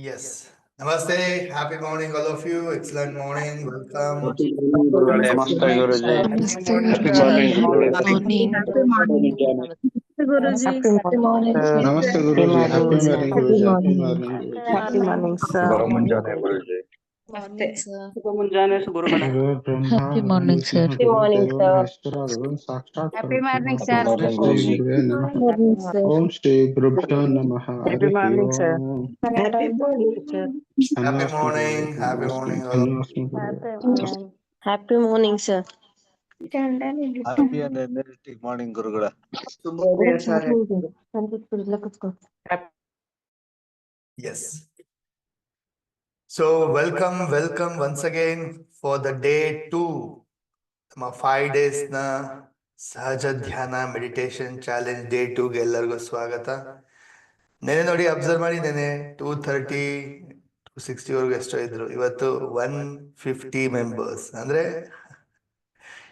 Yes. Namaste. Happy morning, all of you. Excellent morning. Welcome. ನಮಸ್ತೆ ಗುರುಜಿ. ನಮಸ್ತೆ Happy ಗುರುಜಿ. morning, Good ಗುರುಜಿ. morning. Guruji. Happy morning. Namaste Guruji. Happy morning Guruji. Happy morning Guruji. Happy morning, sir. ಶುಭ ಮುಂಜಾನೆ ಗುರುಜಿ. ಶುಭ ಮುಂಜಾನೆ ಗುರುಗಳೇ. ಗುರು ಬ್ರಹ್ಮ Happy morning, sir. ಗುರು ದೇವ ಮಹೇಶ್ವರ ಗುರು ಸಾಕ್ಷಾತ್ Happy morning, ಪರಬ್ರಹ್ಮ sir. ತಸ್ಮೈ ಶ್ರೀ ಗುರುವೇ ನಮಃ. ಓಂ ಶ್ರೀ ಗುರುಭ್ಯೋ ನಮಃ. ಹರಿ morning, sir. Om. Happy morning, sir. Happy morning. Happy morning, all of you. Happy morning, sir. Happy and energetic morning ಗುರುಗಳ. ಶುಭೋದಯ sir. Yes. So, welcome once again for the day 2. ನಮ್ಮ 5 days ನ ಸಹಜ ಧ್ಯಾನ ಮೆಡಿಟೇಷನ್ ಚಾಲೆಂಜ್ ಡೇ 2 ಗೆ ಎಲ್ಲರಿಗೂ ಸ್ವಾಗತ. ನೆನೆ ನೋಡಿ ಅಬ್ಸರ್ವ್ ಮಾಡಿ, ನೆನೆ 230 260 ವರೆಗೂ ಎಷ್ಟೋ ಇದ್ರು. ಇವತ್ತು 150 ಮೆಂಬರ್ಸ್. ಅಂದ್ರೆ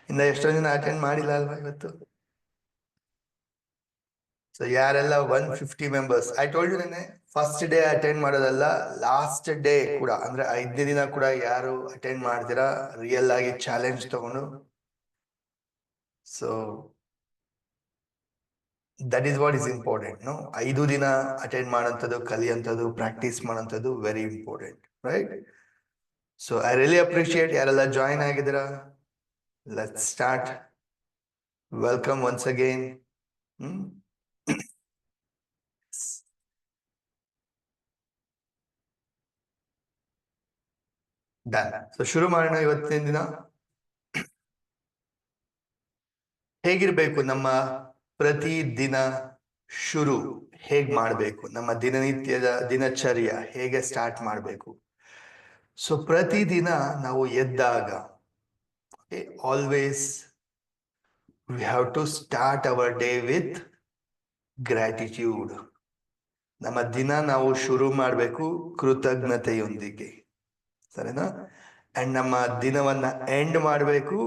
ಇನ್ನ ಎಷ್ಟೋ ಜನ ಅಟೆಂಡ್ ಮಾಡಿಲ್ಲ ಅಲ್ವಾ ಇವತ್ತು? ಸೊ ಯಾರೆಲ್ಲ 150 ಮೆಂಬರ್ಸ್, ಐ ಟೋಲ್ಡ್ ಯು ನೆನೆ ಫಸ್ಟ್ ಡೇ ಅಟೆಂಡ್ ಮಾಡೋದಲ್ಲ, ಲಾಸ್ಟ್ ಡೇ ಕೂಡ ಅಂದ್ರೆ 5ನೇ ದಿನ ಕೂಡ ಯಾರು ಅಟೆಂಡ್ ಮಾಡ್ತೀರಾ ರಿಯಲ್ ಆಗಿ ಚಾಲೆಂಜ್ ತಗೊಂಡು, so that is what is important. 5 ದಿನ ಅಟೆಂಡ್ ಮಾಡೋಂಥದ್ದು, ಕಲಿಯೋಂಥದ್ದು, ಪ್ರಾಕ್ಟೀಸ್ ಮಾಡೋಂಥದ್ದು very important, right? So I really appreciate ಯಾರೆಲ್ಲ ಜಾಯಿನ್ ಆಗಿದ್ದೀರಾ. Let's start. Welcome once again. Done. So ಶುರು ಮಾಡೋಣ. ಇವತ್ತಿನ ದಿನ ಹೇಗಿರ್ಬೇಕು, ನಮ್ಮ ಪ್ರತಿ ದಿನ ಶುರು ಹೇಗ್ ಮಾಡಬೇಕು, ನಮ್ಮ ದಿನನಿತ್ಯದ ದಿನಚರ್ಯ ಹೇಗೆ ಸ್ಟಾರ್ಟ್ ಮಾಡಬೇಕು. ಸೊ ಪ್ರತಿದಿನ ನಾವು ಎದ್ದಾಗ always we have to start our day with gratitude. ನಮ್ಮ ದಿನ ನಾವು ಶುರು ಮಾಡಬೇಕು ಕೃತಜ್ಞತೆಯೊಂದಿಗೆ, ಸರಿನಾ? ಅಂಡ್ ನಮ್ಮ ದಿನವನ್ನ ಎಂಡ್ ಮಾಡಬೇಕು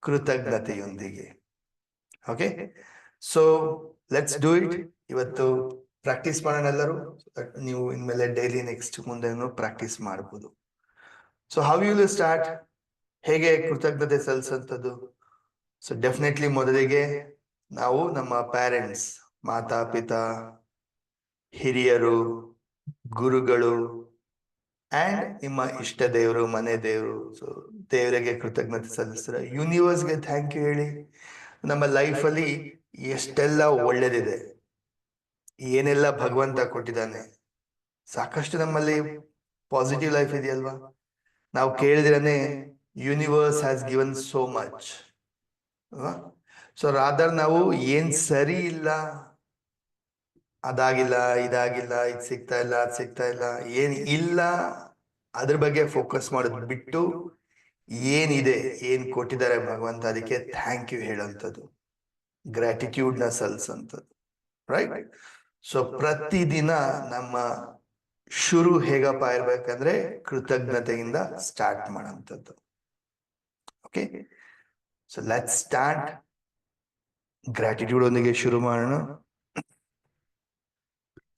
ಕೃತಜ್ಞತೆಯೊಂದಿಗೆ. Okay, so let's do it. ಇವತ್ತು ಪ್ರಾಕ್ಟೀಸ್ ಮಾಡೋಣ ಎಲ್ಲರೂ. ನೀವು ಇನ್ಮೇಲೆ ಡೈಲಿ ನೆಕ್ಸ್ಟ್ ಮುಂದೆ ಪ್ರಾಕ್ಟೀಸ್ ಮಾಡಬಹುದು. So how you will start? ಹೇಗೆ ಕೃತಜ್ಞತೆ ಸಲ್ಲಿಸಂಥದ್ದು? ಸೊ ಡೆಫಿನೆಟ್ಲಿ ಮೊದಲಿಗೆ ನಾವು ನಮ್ಮ ಪೇರೆಂಟ್ಸ್, ಮಾತಾ ಪಿತಾ, ಹಿರಿಯರು, ಗುರುಗಳು ಅಂಡ್ ನಿಮ್ಮ ಇಷ್ಟ ದೇವರು, ಮನೆ ದೇವರು, ಸೊ ದೇವರಿಗೆ ಕೃತಜ್ಞತೆ ಸಲ್ಲಿಸ್ತಾರೆ. ಯೂನಿವರ್ಸ್ಗೆ ಥ್ಯಾಂಕ್ ಯು ಹೇಳಿ. ನಮ್ಮ ಲೈಫಲ್ಲಿ ಎಷ್ಟೆಲ್ಲ ಒಳ್ಳೇದಿದೆ, ಏನೆಲ್ಲ ಭಗವಂತ ಕೊಟ್ಟಿದ್ದಾನೆ. ಸಾಕಷ್ಟು ನಮ್ಮಲ್ಲಿ ಪಾಸಿಟಿವ್ ಲೈಫ್ ಇದೆಯಲ್ವಾ? ನಾವು ಕೇಳಿದ್ರೇನೆ universe has given so much. So rather ನಾವು ಏನ್ ಸರಿ ಇಲ್ಲ, ಅದಾಗಿಲ್ಲ, ಇದಾಗಿಲ್ಲ, ಇದು ಸಿಗ್ತಾ ಇಲ್ಲ, ಅದು ಸಿಗ್ತಾ ಇಲ್ಲ, ಏನ್ ಇಲ್ಲ ಅದ್ರ ಬಗ್ಗೆ ಫೋಕಸ್ ಮಾಡೋದು ಬಿಟ್ಟು ಏನಿದೆ, ಏನ್ ಕೊಟ್ಟಿದ್ದಾರೆ ಭಗವಂತ, ಅದಕ್ಕೆ ಥ್ಯಾಂಕ್ ಯು ಹೇಳೋಂಥದ್ದು, ಗ್ರಾಟಿಟ್ಯೂಡ್ ನ ಸಲ್ಸಂಥದ್ದು, ರೈಟ್? ಸೊ ಪ್ರತಿದಿನ ನಮ್ಮ ಶುರು ಹೇಗಪ್ಪ ಇರ್ಬೇಕಂದ್ರೆ ಕೃತಜ್ಞತೆಯಿಂದ ಸ್ಟಾರ್ಟ್ ಮಾಡೋಂಥದ್ದು. Okay, so let's start. Gratitude ಒಂದಿಗೆ ಶುರು ಮಾಡೋಣ.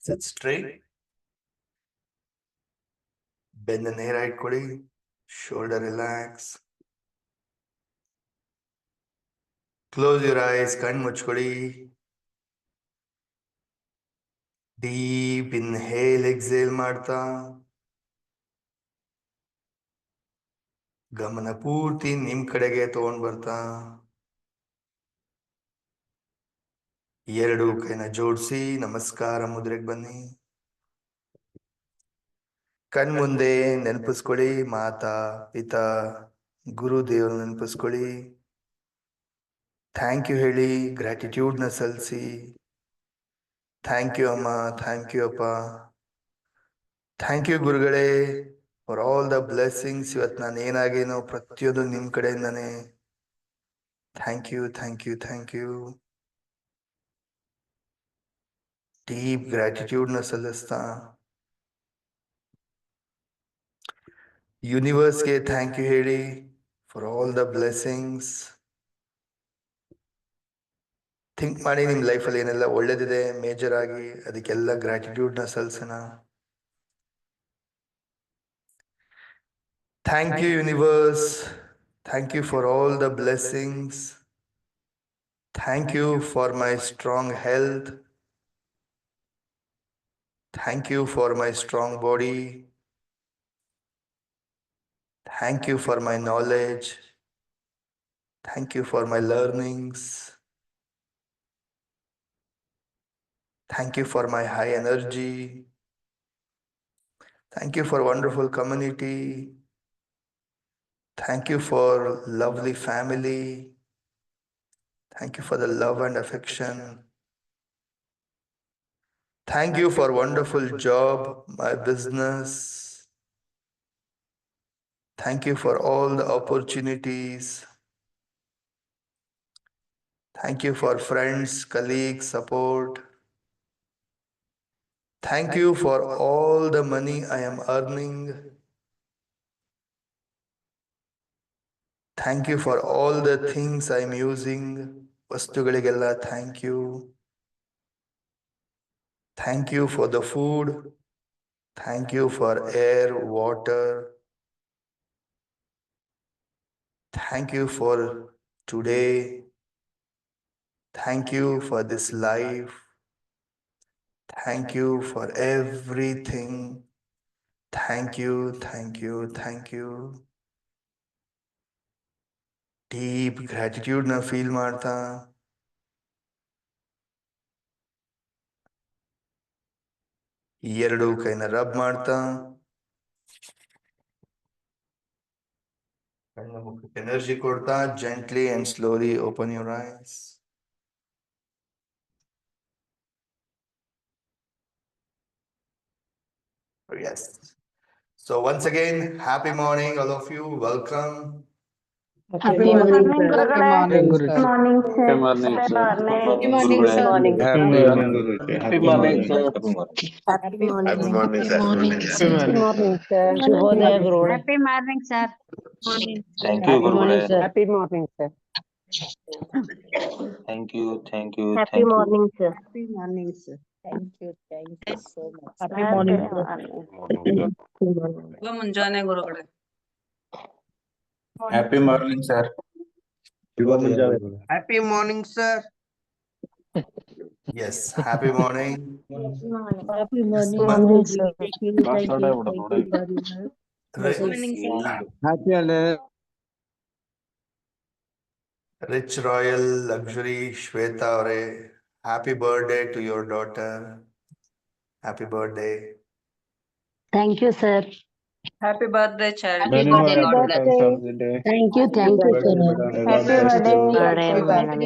Sit straight. ಬೆನ್ನ ನೇರ ಇಟ್ಕೊಳ್ಳಿ. Shoulder relax. Close your eyes. ಕಣ್ಣು ಮುಚ್ಕೊಳ್ಳಿ. ಡೀಪ್ ಇನ್ಹೇಲ್, ಎಕ್ಸೇಲ್ ಮಾಡ್ತಾ ಗಮನ ಪೂರ್ತಿ ನಿಮ್ ಕಡೆಗೆ ತಗೊಂಡ್ ಬರ್ತಾ ಎರಡು ಕೈನ ಜೋಡಿಸಿ ನಮಸ್ಕಾರ ಮುದ್ರೆಗೆ ಬನ್ನಿ. ಕಣ್ ಮುಂದೆ ನೆನಪಿಸ್ಕೊಳ್ಳಿ ಮಾತಾ ಪಿತಾ ಗುರು ದೇವರು ನೆನಪಿಸ್ಕೊಳ್ಳಿ. ಥ್ಯಾಂಕ್ ಯು ಹೇಳಿ, ಗ್ರಾಟಿಟ್ಯೂಡ್ ನ ಸಲ್ಲಿಸಿ. ಥ್ಯಾಂಕ್ ಯು ಅಮ್ಮ, ಥ್ಯಾಂಕ್ ಯು ಅಪ್ಪ, ಥ್ಯಾಂಕ್ ಯು ಗುರುಗಳೇ ಫಾರ್ ಆಲ್ ದ ಬ್ಲೆಸ್ಸಿಂಗ್ಸ್. ಇವತ್ತು ನಾನು ಏನಾಗೇನೋ ಪ್ರತಿಯೊಂದು ನಿಮ್ ಕಡೆಯಿಂದಾನೆ. Thank you, thank you, thank you. Deep gratitude ನ ಸಲ್ಲಿಸ್ತಾ ಯೂನಿವರ್ಸ್ಗೆ ಥ್ಯಾಂಕ್ ಯು ಹೇಳಿ for all the blessings. Think ಮಾಡಿ ನಿಮ್ ಲೈಫಲ್ಲಿ ಏನೆಲ್ಲ ಒಳ್ಳೇದಿದೆ ಮೇಜರ್ ಆಗಿ, ಅದಕ್ಕೆಲ್ಲ ಗ್ರಾಟಿಟ್ಯೂಡ್ ನ ಸಲ್ಸೋಣ. Thank you, universe. Thank you for all the blessings. Thank you for my strong health. Thank you for my strong body. Thank you for my knowledge. Thank you for my learnings. Thank you for my high energy. Thank you for wonderful community. Thank you for lovely family. Thank you for the love and affection. Thank you for wonderful job, my business. Thank you for all the opportunities. Thank you for friends, colleagues, support. Thank you for all the money I am earning. Thank you for all the things I am using. ವಸ್ತುಗಳಿಗೆಲ್ಲ thank you. Thank you for the food. Thank you for air, water. Thank you for today. Thank you for this life. Thank you for everything. Thank you, thank you, thank you. Deep gratitude na feel ಮಾಡ್ತಾ ಎರಡು ಕೈನ rub ಮಾಡ್ತಾ ಕಣ್ಣ ಮುಖಕ್ಕೆ energy ಕೊಡ್ತಾ gently and slowly open your eyes. Yes. So once again, happy morning, all of you. Welcome. Happy morning, sir. Happy morning, sir. Morning, sir. Happy morning, Happy sir. morning. morning, sir. Morning. Happy morning, Guruji. Happy morning, sir. Happy morning. Happy morning, sir. Happy morning. sir. Shubhodaya, Gurule. Happy morning, sir. Thank you, Happy morning, Gurule. sir. Happy morning, sir. Thank you, thank you, Happy thank you. morning, sir. Happy morning, sir. Thank you so much. Happy morning, sir. ಶುಭ ಮುಂಜಾನೆ ಗುರುಗಳೇ. Happy morning, sir. Happy morning, sir. Yes, happy morning. Happy morning. Morning, sir. Happy Rich Royal Luxury Shweta Aure, happy birthday to your daughter. Happy birthday. Thank you, sir. Happy birthday, child. Many more happy on the day. Thank you, sir. God bless you. Birthday, madam.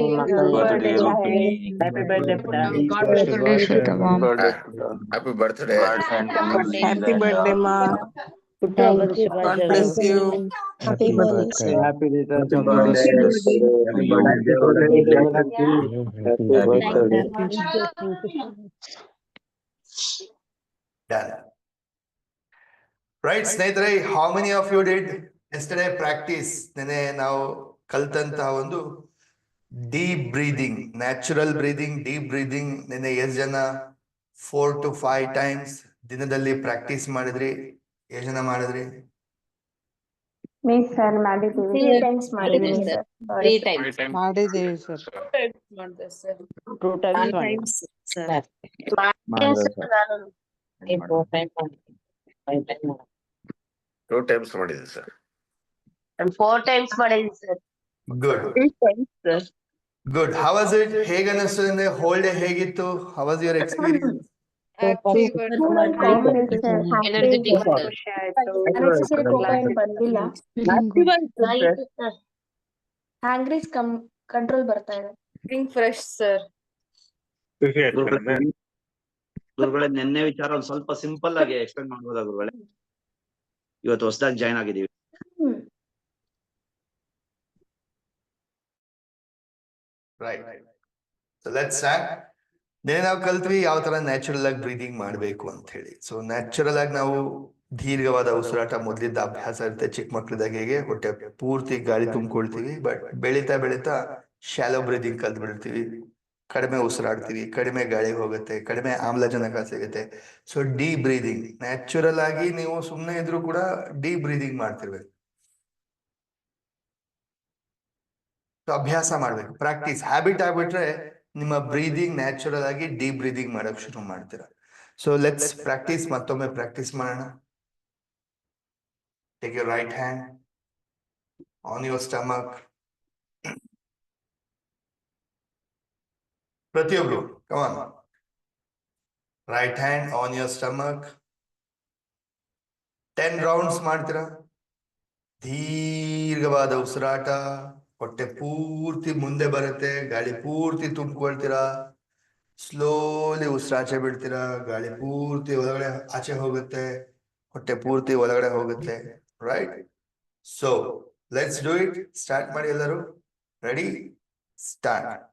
birthday, Rukmini. Happy birthday, madam. Bless you. Happy birthday. God sent you Happy birthday, ma. Thank you. God bless you. Happy birthday. Happy returns of the day. Happy birthday. Done. Right, ಸ್ನೇಹಿತರೆ, how many of you did yesterday practice? ನೆನೆ ನಾವು ಕಲ್ತಂತಹ ಒಂದು deep breathing, natural breathing, deep breathing ನೆನೆ ಎಷ್ಟು ಜನ 4 to 5 times ದಿನದಲ್ಲಿ practice ಮಾಡಿದ್ರಿ? ಎಷ್ಟು ಜನ ಮಾಡಿದ್ರಿ? Miss sir, ಮಾಡಿದ್ದೀವಿ. 3 times ಮಾಡಿದ್ದೀವಿ sir. 3 times. ಮಾಡಿದ್ದೀವಿ, sir. 2 times. sir. Two times ಮಾಡಿದೆ sir. 4 times ಮಾಡಿದ್ದೀವಿ sir. Good. 3 times sir. Good. How was it? ಹೇಗೆ ಅನಿಸ್ತು? whole day ಹೇಗಿತ್ತು? How was your experience? ಹ್ಯಾಂಗ್ರೀಸ್ ಕಂಟ್ರೋಲ್ ಬರ್ತಾ ಇದೆ. Fresh sir. ಗುರುಗಳೇ, ನಿನ್ನೆ ವಿಚಾರ ಒಂದ್ ಸ್ವಲ್ಪ ಸಿಂಪಲ್ ಆಗಿ ಎಕ್ಸ್ಪ್ಲೇನ್ ಮಾಡ್ಬೋದಾ ಗುರುಗಳೇ? ಇವತ್ತು ಹೊಸದಾಗಿ join ಆಗಿದೀವಿ. Right. So let's start. ನೆನೆ ನಾವು ಕಲ್ತ್ವಿ ಯಾವ ತರ ನ್ಯಾಚುರಲ್ ಆಗಿ ಬ್ರೀದಿಂಗ್ ಮಾಡ್ಬೇಕು ಅಂತ ಹೇಳಿ. ಸೊ ನ್ಯಾಚುರಲ್ ಆಗಿ ನಾವು ದೀರ್ಘವಾದ ಉಸಿರಾಟ ಮೊದಲಿದ್ದ ಅಭ್ಯಾಸ ಇರುತ್ತೆ. ಚಿಕ್ಕ ಮಕ್ಳಿದಾಗ ಹೇಗೆ ಹೊಟ್ಟೆ ಪೂರ್ತಿ ಗಾಳಿ ತುಂಬಿಕೊಳ್ತೀವಿ, ಬಟ್ ಬೆಳೀತಾ ಬೆಳೀತಾ ಶಾಲೋ ಬ್ರೀದಿಂಗ್ ಕಲ್ತ್ ಬಿಡ್ತೀವಿ. ಕಡಿಮೆ ಉಸಿರಾಡ್ತೀವಿ, ಕಡಿಮೆ ಗಾಳಿ ಹೋಗುತ್ತೆ, ಕಡಿಮೆ ಆಮ್ಲಜನಕ ಸಿಗುತ್ತೆ. ಸೊ ಡೀಪ್ ಬ್ರೀದಿಂಗ್ ನ್ಯಾಚುರಲ್ ಆಗಿ ನೀವು ಸುಮ್ಮನೆ ಇದ್ರು ಕೂಡ ಡೀಪ್ ಬ್ರೀದಿಂಗ್ ಮಾಡ್ತಿರ್ಬೇಕು. ಅಭ್ಯಾಸ ಮಾಡ್ಬೇಕು, ಪ್ರಾಕ್ಟೀಸ್, ಹ್ಯಾಬಿಟ್ ಆಗ್ಬಿಟ್ರೆ ನಿಮ್ಮ ಬ್ರೀದಿಂಗ್ ನ್ಯಾಚುರಲ್ ಆಗಿ ಡೀಪ್ ಬ್ರೀದಿಂಗ್ ಮಾಡಕ್ ಶುರು ಮಾಡ್ತೀರಾ. ಸೊ ಲೆಟ್ಸ್ ಪ್ರಾಕ್ಟೀಸ್, ಮತ್ತೊಮ್ಮೆ ಪ್ರಾಕ್ಟೀಸ್ ಮಾಡೋಣ. Take your right hand on your stomach. ಪ್ರತಿಯೊಬ್ರು come on, right hand on your stomach. 10 rounds ಮಾಡ್ತೀರಾ. ದೀರ್ಘವಾದ ಉಸಿರಾಟ, ಹೊಟ್ಟೆ ಪೂರ್ತಿ ಮುಂದೆ ಬರುತ್ತೆ, ಗಾಳಿ ಪೂರ್ತಿ ತುಂಬಿಕೊಳ್ತೀರಾ. ಸ್ಲೋಲಿ ಉಸಿರಾಚೆ ಬಿಡ್ತೀರಾ, ಗಾಳಿ ಪೂರ್ತಿ ಒಳಗಡೆ ಆಚೆ ಹೋಗುತ್ತೆ, ಹೊಟ್ಟೆ ಪೂರ್ತಿ ಒಳಗಡೆ ಹೋಗುತ್ತೆ. Right? So let's do it. Start ಮಾಡಿ ಎಲ್ಲರೂ. Ready? Start.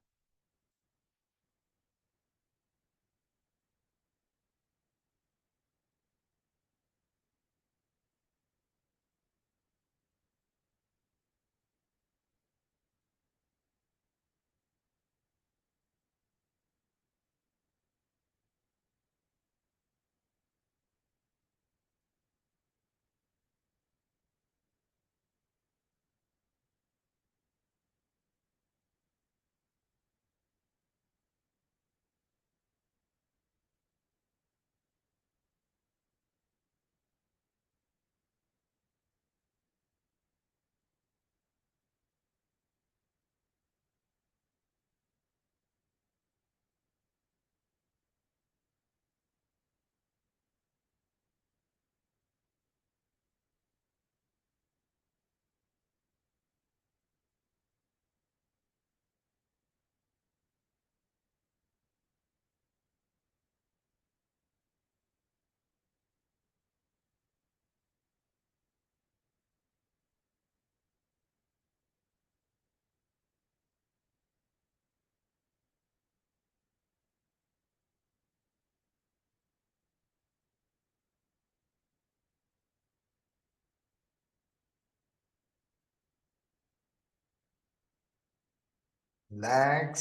Relax.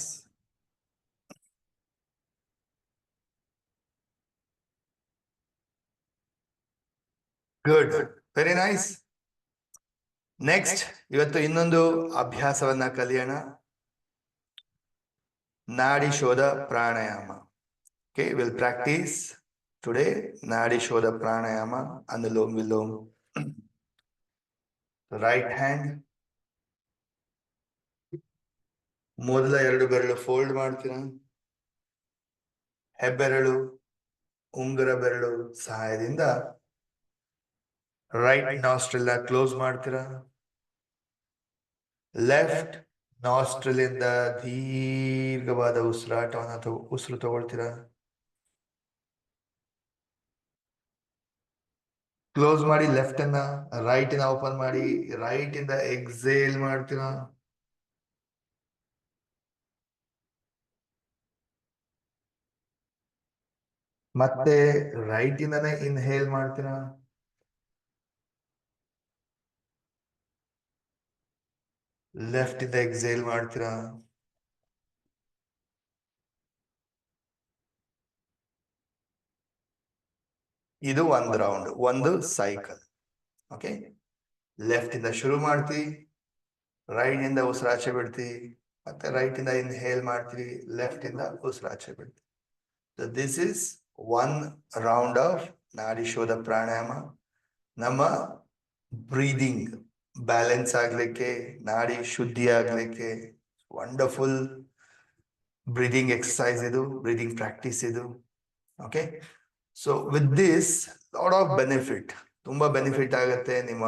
Good. Very nice. Next ಇವತ್ತು ಇನ್ನೊಂದು ಅಭ್ಯಾಸವನ್ನ ಕಲಿಯೋಣ. ನಾಡಿ ಶೋಧ ಪ್ರಾಣಾಯಾಮ. Okay, we'll practice today ನಾಡಿ ಶೋಧ ಪ್ರಾಣಾಯಾಮ, ಅನುಲೋಮ್ ವಿಲೋಮ್. ರೈಟ್ ಹ್ಯಾಂಡ್ ಮೊದಲ 2 ಬೆರಳು ಫೋಲ್ಡ್ ಮಾಡ್ತೀರಾ. ಹೆಬ್ಬೆರಳು ಉಂಗುರ ಬೆರಳು ಸಹಾಯದಿಂದ ರೈಟ್ ನಾಸ್ಟ್ರಿಲ್ ಕ್ಲೋಸ್ ಮಾಡ್ತೀರಾ. ಲೆಫ್ಟ್ ನಾಸ್ಟ್ರಿಲ್ ಇಂದ ದೀರ್ಘವಾದ ಉಸಿರಾಟವನ್ನು ಉಸಿರು ತಗೊಳ್ತೀರಾ. ಕ್ಲೋಸ್ ಮಾಡಿ ಲೆಫ್ಟ್ ಅನ್ನ, ರೈಟ್ ನ ಓಪನ್ ಮಾಡಿ ರೈಟ್ ಇಂದ ಎಕ್ಸೇಲ್ ಮಾಡ್ತೀರಾ. ಮತ್ತೆ ರೈಟ್ ಇಂದಾನೆ ಇನ್ಹೇಲ್ ಮಾಡ್ತೀರಾ. ಲೆಫ್ಟ್ ಇಂದ ಎಕ್ಸೇಲ್ ಮಾಡ್ತೀರಾ. ಇದು ಒಂದು ರೌಂಡ್, ಒಂದು ಸೈಕಲ್. ಓಕೆ, ಲೆಫ್ಟ್ ಇಂದ ಶುರು ಮಾಡ್ತೀವಿ, ರೈಟ್ ಇಂದ ಉಸಿರಾಚೆ ಬಿಡ್ತೀವಿ, ಮತ್ತೆ ರೈಟ್ ಇಂದ ಇನ್ಹೇಲ್ ಮಾಡ್ತೀವಿ, ಲೆಫ್ಟ್ ಇಂದ ಉಸಿರಾಚೆ ಬಿಡ್ತೀವಿ. So this is one round of ನಾಡಿ ಶೋಧ ಪ್ರಾಣಾಯಾಮ. ನಮ್ಮ ಬ್ರೀದಿಂಗ್ ಬ್ಯಾಲೆನ್ಸ್ ಆಗ್ಲಿಕ್ಕೆ, ನಾಡಿ ಶುದ್ಧಿ ಆಗ್ಲಿಕ್ಕೆ ವಂಡರ್ಫುಲ್ ಬ್ರೀದಿಂಗ್ ಎಕ್ಸರ್ಸೈಸ್ ಇದು, ಬ್ರೀದಿಂಗ್ ಪ್ರಾಕ್ಟೀಸ್ ಇದು. Okay, so with this lot of benefit, ತುಂಬಾ ಬೆನಿಫಿಟ್ ಆಗುತ್ತೆ ನಿಮ್ಮ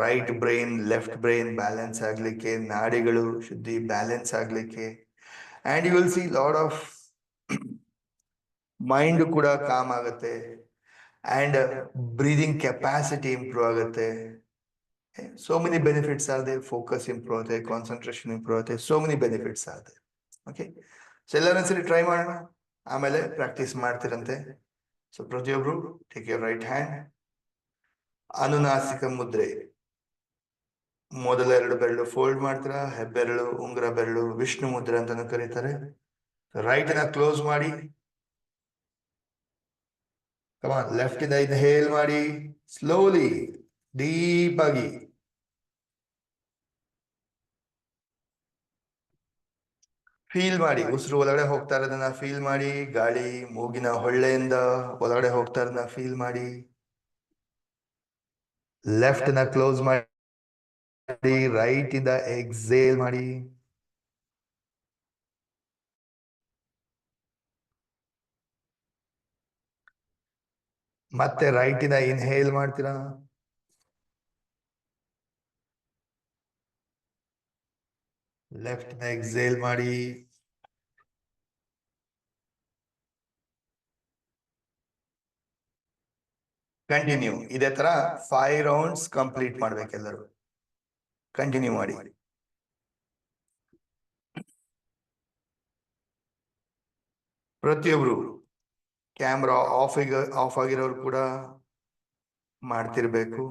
right brain left brain balance ಆಗ್ಲಿಕ್ಕೆ, ನಾಡಿಗಳು ಶುದ್ಧಿ ಬ್ಯಾಲೆನ್ಸ್ ಆಗ್ಲಿಕ್ಕೆ. And you will see lot of mind ಕೂಡ ಕಾಮ್ ಆಗುತ್ತೆ, ಅಂಡ್ ಬ್ರೀದಿಂಗ್ ಕೆಪಾಸಿಟಿ ಇಂಪ್ರೂವ್ ಆಗುತ್ತೆ. So many benefits are there. Focus improve ಆಗುತ್ತೆ, ಕಾನ್ಸಂಟ್ರೇಷನ್ ಇಂಪ್ರೂವ್ ಆಗುತ್ತೆ, so many benefits are there. Okay, so ಎಲ್ಲರೊಂದ್ಸರಿ ಟ್ರೈ ಮಾಡೋಣ, ಆಮೇಲೆ ಪ್ರಾಕ್ಟೀಸ್ ಮಾಡ್ತಿರಂತೆ. ಸೊ ಪ್ರತಿಯೊಬ್ರು take your right hand, ಅನುನಾಸಿಕ ಮುದ್ರೆ. ಮೊದಲ 2 ಬೆರಳು ಫೋಲ್ಡ್ ಮಾಡ್ತೀರಾ, ಹೆಬ್ಬೆರಳು ಉಂಗುರ ಬೆರಳು ವಿಷ್ಣು ಮುದ್ರೆ ಅಂತಾನು ಕರೀತಾರೆ. ರೈಟ್ ನ ಕ್ಲೋಸ್ ಮಾಡಿ. ಲೆಫ್ಟ್ ಇಂದ ಇನ್ಹೇಲ್ ಮಾಡಿ ಸ್ಲೋಲಿ ಡೀಪ್ ಆಗಿ. ಫೀಲ್ ಮಾಡಿ, ಉಸಿರು ಒಳಗಡೆ ಹೋಗ್ತಾ ಇರೋದನ್ನ ಫೀಲ್ ಮಾಡಿ. ಗಾಳಿ ಮೂಗಿನ ಹೊಳ್ಳೆಯಿಂದ ಒಳಗಡೆ ಹೋಗ್ತಾ ಇರೋದನ್ನ ಫೀಲ್ ಮಾಡಿ. ಲೆಫ್ಟ್ ನ ಕ್ಲೋಸ್ ಮಾಡಿ, ರೈಟ್ ಇಂದ ಎಕ್ಸೇಲ್ ಮಾಡಿ. ಮತ್ತೆ ರೈಟ್ ಇಂದ ಇನ್ಹೇಲ್ ಮಾಡ್ತೀರಾ. ಲೆಫ್ಟ್ ನ ಎಕ್ಸೇಲ್ ಮಾಡಿ. ಕಂಟಿನ್ಯೂ. ಇದೇ ತರ 5 ರೌಂಡ್ಸ್ ಕಂಪ್ಲೀಟ್ ಮಾಡ್ಬೇಕೆಲ್ಲರೂ. ಕಂಟಿನ್ಯೂ ಮಾಡಿ. ಪ್ರತಿಯೊಬ್ರು ಕ್ಯಾಮ್ರಾ ಆಫ್ ಆಗಿರೋರು ಕೂಡ ಮಾಡ್ತಿರ್ಬೇಕು.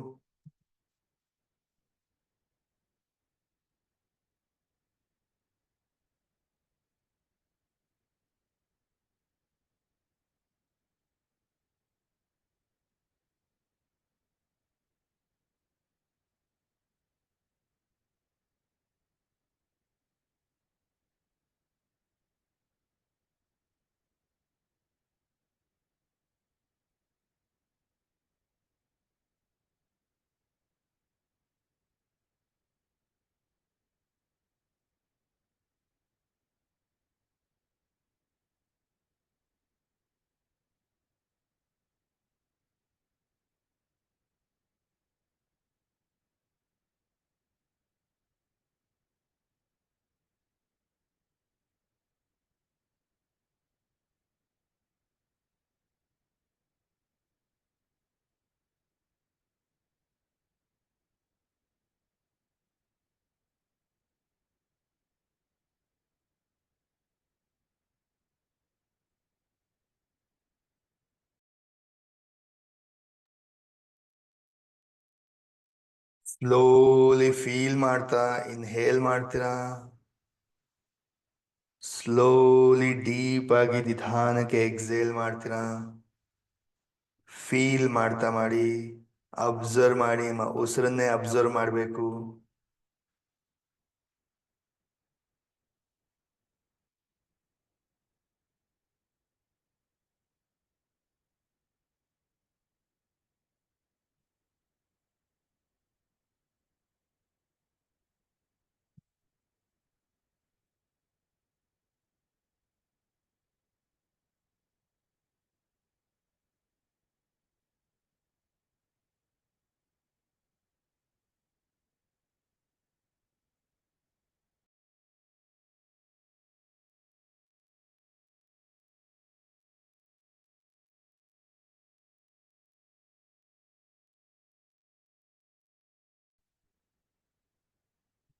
ಸ್ಲೋಲಿ ಫೀಲ್ ಮಾಡ್ತಾ ಇನ್ಹೇಲ್ ಮಾಡ್ತೀರಾ. ಸ್ಲೋಲಿ ಡೀಪ್ ಆಗಿ ನಿಧಾನಕ್ಕೆ ಎಕ್ಸೇಲ್ ಮಾಡ್ತೀರಾ. ಫೀಲ್ ಮಾಡ್ತಾ ಮಾಡಿ. ಅಬ್ಸರ್ವ್ ಮಾಡಿ, ಉಸಿರನ್ನೇ ಅಬ್ಸರ್ವ್ ಮಾಡಬೇಕು.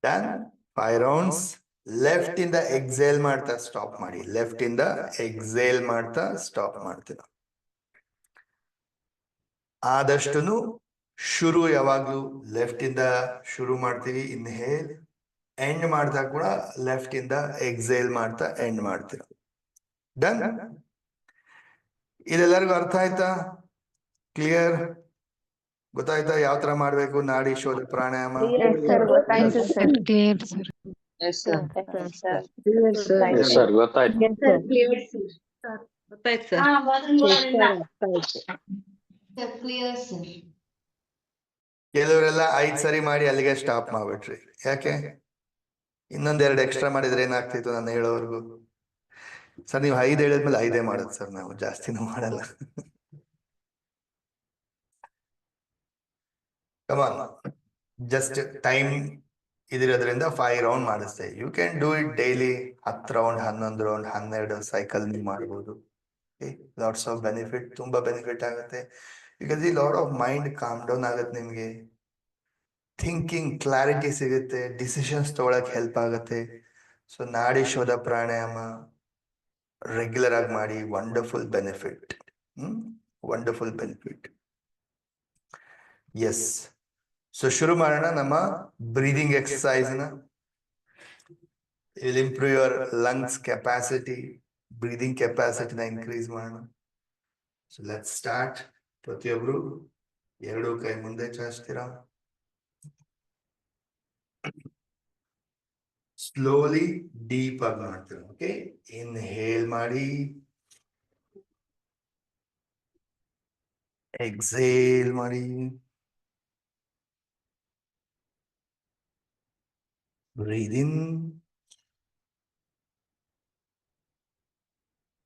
ಡನ್. 5 ರೌಂಡ್ಸ್. ಲೆಫ್ಟ್ ಇಂದ ಎಕ್ಸೇಲ್ ಮಾಡ್ತಾ ಸ್ಟಾಪ್ ಮಾಡಿ. ಲೆಫ್ಟ್ ಇಂದ ಎಕ್ಸೇಲ್ ಮಾಡ್ತಾ ಸ್ಟಾಪ್ ಮಾಡ್ತೀರಾ. ಆದಷ್ಟು ಶುರು ಯಾವಾಗ್ಲೂ ಲೆಫ್ಟ್ ಇಂದ ಶುರು ಮಾಡ್ತೀವಿ ಇನ್ಹೇಲ್. ಎಂಡ್ ಮಾಡ್ತಾ ಕೂಡ ಲೆಫ್ಟ್ ಇಂದ ಎಕ್ಸೇಲ್ ಮಾಡ್ತಾ ಎಂಡ್ ಮಾಡ್ತೀರಾ. ಡನ್. ಇದೆಲ್ಲರಿಗೂ ಅರ್ಥ ಆಯ್ತಾ? ಕ್ಲಿಯರ್? ಗೊತ್ತಾಯ್ತಾ ಯಾವ ತರ ಮಾಡ್ಬೇಕು ನಾಡಿ ಶೋಧ ಪ್ರಾಣಾಯಾಮ? ಎಸ್ ಸರ್, ಗೊತ್ತಾಯ್ತು sir. Yes sir. Yes sir ಗೊತ್ತಾಯ್ತು. ಗೊತ್ತಾಯ್ತು ಸರ್. ಕೆಲವರೆಲ್ಲ 5 ಸರಿ ಮಾಡಿ ಅಲ್ಲಿಗೆ ಸ್ಟಾಪ್ ಮಾಡ್ಬಿಟ್ರಿ. ಯಾಕೆ? ಇನ್ನೊಂದೆರಡು ಎಕ್ಸ್ಟ್ರಾ ಮಾಡಿದ್ರೆ ಏನಾಗ್ತಿತ್ತು ನಾನು ಹೇಳೋವರೆಗೂ? ಸರ್ ನೀವು 5 ಹೇಳಿದ್ಮೇಲೆ 5 ಮಾಡೋದು ಸರ್, ನಾವು ಜಾಸ್ತಿನೂ ಮಾಡಲ್ಲ. ಕಮಾನ್, ಜಸ್ಟ್ ಟೈಮ್ ಇದಿರೋದ್ರಿಂದ 5 ರೌಂಡ್ ಮಾಡಿಸ್ತೆ. You can do it daily. 10 round, 11 round, 12 cycle ನೀವು ಮಾಡ್ಬೋದು. ಲಾಟ್ಸ್ ಆಫ್ ಬೆನಿಫಿಟ್, ತುಂಬಾ ಬೆನಿಫಿಟ್ ಆಗುತ್ತೆ. ಬಿಕಾಸ್ ಈ lot of mind calm down ಆಗುತ್ತೆ ನಿಮ್ಗೆ. ಥಿಂಕಿಂಗ್ ಕ್ಲಾರಿಟಿ ಸಿಗುತ್ತೆ, ಡಿಸಿಷನ್ಸ್ ತಗೊಳಕ್ ಹೆಲ್ಪ್ ಆಗುತ್ತೆ. ಸೊ ನಾಡಿ ಶೋಧ ಪ್ರಾಣಾಯಾಮ ರೆಗ್ಯುಲರ್ ಆಗಿ ಮಾಡಿ. Wonderful benefit. Wonderful benefit. Yes. So ಶುರು ಮಾಡೋಣ ನಮ್ಮ ಬ್ರೀದಿಂಗ್ ಎಕ್ಸರ್ಸೈಸ್ ನ. Will improve your lungs capacity, breathing ಕೆಪಾಸಿಟಿನ increase ಮಾಡೋಣ. So let's start. ಪ್ರತಿಯೊಬ್ರು ಎರಡು ಕೈ ಮುಂದೆ ಚಾಚ್ತೀರಾ. ಸ್ಲೋಲಿ ಡೀಪ್ ಆಗಿ ಮಾಡ್ತೀರಾ. ಓಕೆ, ಇನ್ಹೇಲ್ ಮಾಡಿ, ಎಕ್ಸೇಲ್ ಮಾಡಿ, breathe in,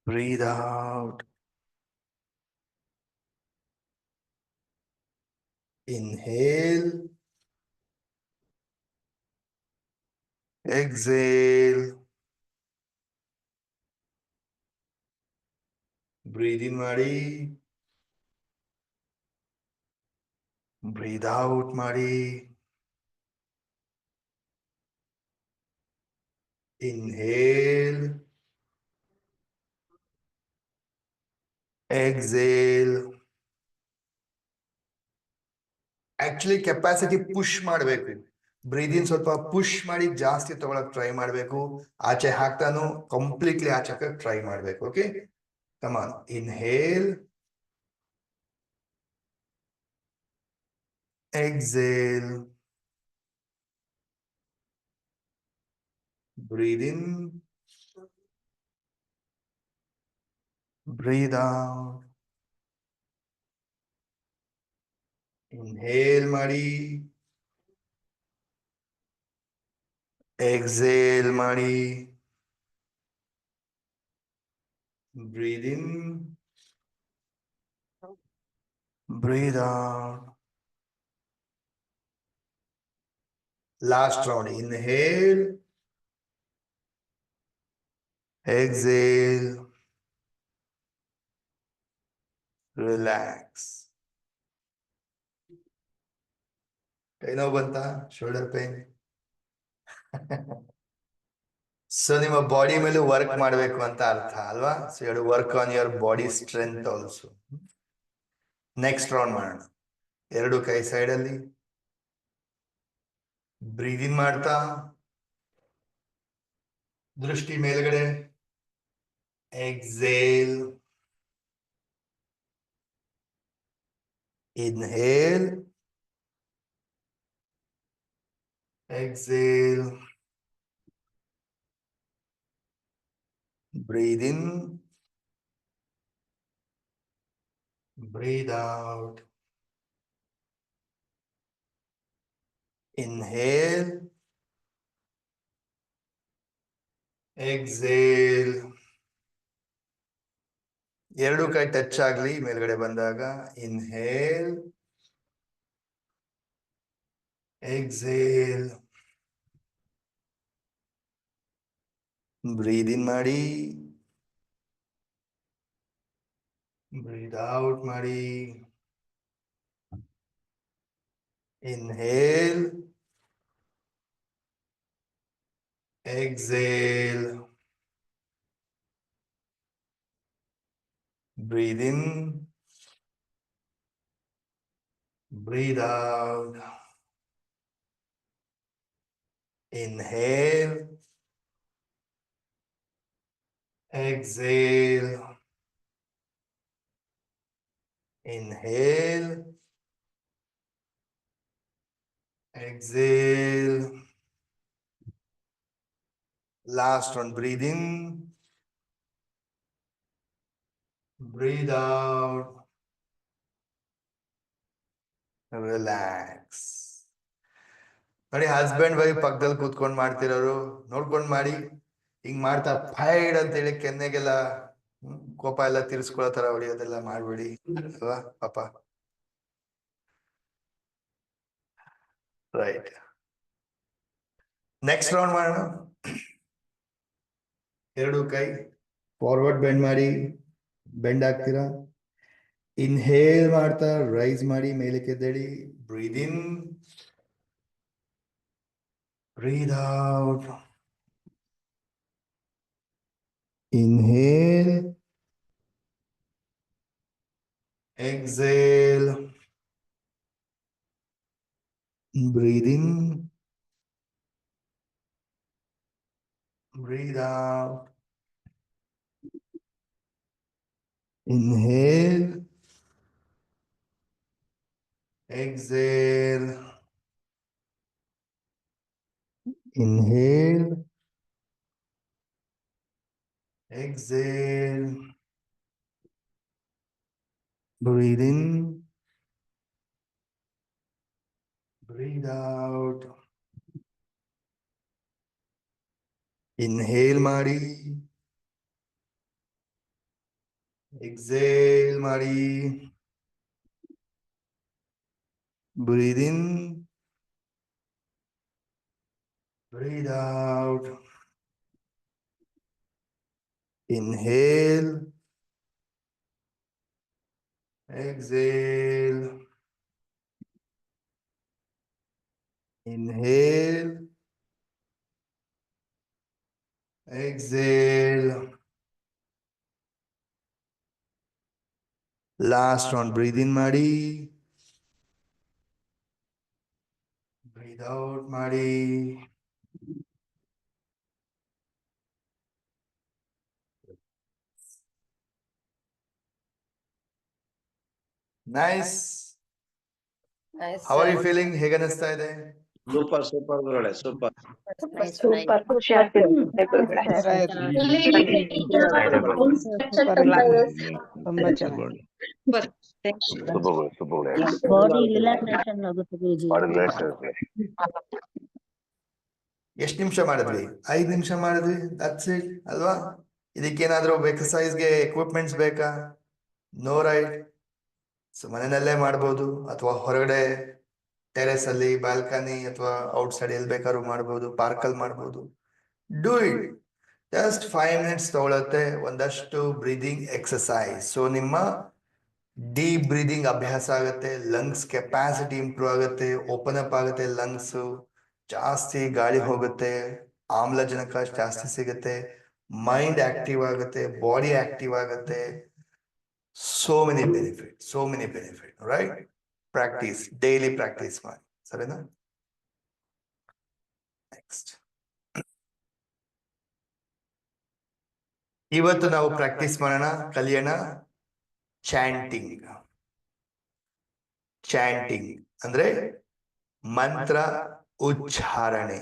breathe out, inhale, exhale, breathe in ಮಾಡಿ, breathe out ಮಾಡಿ, inhale, exhale. Actually capacity push ಮಾಡಬೇಕು. ಬ್ರೀದಿನ್ ಸ್ವಲ್ಪ ಪುಷ್ ಮಾಡಿ ಜಾಸ್ತಿ ತಗೊಳಕ್ ಟ್ರೈ ಮಾಡಬೇಕು. ಆಚೆ ಹಾಕ್ತಾನು ಕಂಪ್ಲೀಟ್ಲಿ ಆಚೆ ಟ್ರೈ ಮಾಡ್ಬೇಕು. Okay, come on, inhale, exhale, breathe in, breathe out, inhale ಮಾಡಿ, exhale ಮಾಡಿ, breathe in, breathe out. Last round, inhale, exhale, relax. ಕೈ ನೋವು ಬಂತ? Shoulder pain? ಸೊ ನಿಮ್ಮ ಬಾಡಿ ಮೇಲೆ ವರ್ಕ್ ಮಾಡಬೇಕು ಅಂತ ಅರ್ಥ ಅಲ್ವಾ? So you work on your body strength also. Next round ಮಾಡೋಣ. ಎರಡು ಕೈ ಸೈಡ್ ಅಲ್ಲಿ ಬ್ರೀದ್ ಇನ್ ಮಾಡ್ತಾ, ದೃಷ್ಟಿ ಮೇಲ್ಗಡೆ, exhale, inhale, exhale, breathe in, breathe out, inhale, exhale. ಎರಡು ಕೈ ಟಚ್ ಆಗ್ಲಿ ಮೇಲ್ಗಡೆ ಬಂದಾಗ. ಇನ್ಹೇಲ್, exhale, breathe in ಮಾಡಿ, breathe out ಮಾಡಿ, inhale, exhale, breathe in, breathe out, inhale, exhale, inhale, exhale. Last one, breathe in, breathe out, relax. ನೋಡಿ, husband wife ಪಕ್ಕದಲ್ಲಿ ಕೂತ್ಕೊಂಡ್ ಮಾಡ್ತಿರೋರು ನೋಡ್ಕೊಂಡ್ ಮಾಡಿ. ಹಿಂಗ್ ಮಾಡ್ತಾ ಫೈಡ್ ಅಂತ ಹೇಳಿ ಕೆನ್ನೆಗೆಲ್ಲ ಕೋಪ ಎಲ್ಲ ತೀರ್ಸ್ಕೊಳ್ಳೋ ತರ ಹೊಡಿಯೋದೆಲ್ಲ ಮಾಡ್ಬೇಡಿ ಅಲ್ವಾ ಪಾಪ. ರೈಟ್, ನೆಕ್ಸ್ಟ್ ರೌಂಡ್ ಮಾಡೋಣ. ಎರಡು ಕೈ ಫಾರ್ವರ್ಡ್ ಬೆಂಡ್ ಮಾಡಿ, ಬೆಂಡ್ ಆಗ್ತೀರಾ. ಇನ್ಹೇಲ್ ಮಾಡ್ತಾ ರೈಸ್ ಮಾಡಿ, ಮೇಲಕ್ಕೆ ಎದ್ದೇಳಿ. ಬ್ರೀದ್ ಇನ್, breathe out, inhale, exhale, breathe in, breathe out, Inhale. Exhale. Inhale. Exhale. Breathe in. Breathe out. Inhale ಮಾಡಿ. Exhale ಮಾಡಿ. Breathe in. Breathe out. Inhale. Exhale. Inhale. Exhale. Last one. Breathe in ಮಾಡಿ. Breathe out ಮಾಡಿ. Nice. How are you feeling? ಹೇಗೆ ಅನಿಸ್ತಾ ಇದೆ? Super super ಗುರುಗಳೇ, super. Super ಖುಷಿ ಆಗ್ತಿದೆ ಗುರುಗಳೇ. ಸೂಪರ್ ತುಂಬಾ ಚೆನ್ನಾಗಿ. ಬಾಡಿ ರಿಲ್ಯಾಕ್ಸೇಷನ್ ಆಗುತ್ತೆ ಗುರುಜಿ. ಎಷ್ಟು ನಿಮಿಷ ಮಾಡಿದ್ವಿ? 5 ನಿಮಿಷ ಮಾಡಿದ್ವಿ. ದಟ್ಸ್ ಇಟ್ ಅಲ್ವಾ? ಇದಕ್ಕೇನಾದ್ರೂ ಎಕ್ಸರ್ಸೈಸ್ಗೆ ಎಕ್ವಿಪ್ಮೆಂಟ್ಸ್ ಬೇಕಾ? No right. ಸೊ ಮನೆಯಲ್ಲೇ ಮಾಡ್ಬೋದು, ಅಥವಾ ಹೊರಗಡೆ ಟೆರೆಸ್ ಅಲ್ಲಿ, ಬಾಲ್ಕನಿ ಅಥವಾ ಔಟ್ಸೈಡ್ ಎಲ್ಲಿ ಬೇಕಾದ್ರೂ ಮಾಡ್ಬೋದು, ಪಾರ್ಕಲ್ಲಿ ಮಾಡ್ಬೋದು. Do it. Just 5 minutes ತಗೊಳತ್ತೆ. ಒಂದಷ್ಟು ಬ್ರೀದಿಂಗ್ ಎಕ್ಸರ್ಸೈಸ್. ಸೊ ನಿಮ್ಮ ಡೀಪ್ ಬ್ರೀದಿಂಗ್ ಅಭ್ಯಾಸ ಆಗುತ್ತೆ, ಲಂಗ್ಸ್ ಕೆಪಾಸಿಟಿ ಇಂಪ್ರೂವ್ ಆಗುತ್ತೆ, ಓಪನ್ ಅಪ್ ಆಗುತ್ತೆ ಲಂಗ್ಸ್, ಜಾಸ್ತಿ ಗಾಳಿ ಹೋಗುತ್ತೆ, ಆಮ್ಲಜನಕ ಜಾಸ್ತಿ ಸಿಗುತ್ತೆ, ಮೈಂಡ್ ಆಕ್ಟಿವ್ ಆಗುತ್ತೆ, ಬಾಡಿ ಆಕ್ಟಿವ್ ಆಗುತ್ತೆ. So many benefit, right? Practice, daily practice ಮಾಡಿ, ಸರಿನಾ? ನೆಕ್ಸ್ಟ್, ಇವತ್ತು ನಾವು ಪ್ರಾಕ್ಟೀಸ್ ಮಾಡೋಣ, ಕಲಿಯೋಣ ಚಾಂಟಿಂಗ್. ಚಾಂಟಿಂಗ್ ಅಂದ್ರೆ ಮಂತ್ರ ಉಚ್ಚಾರಣೆ.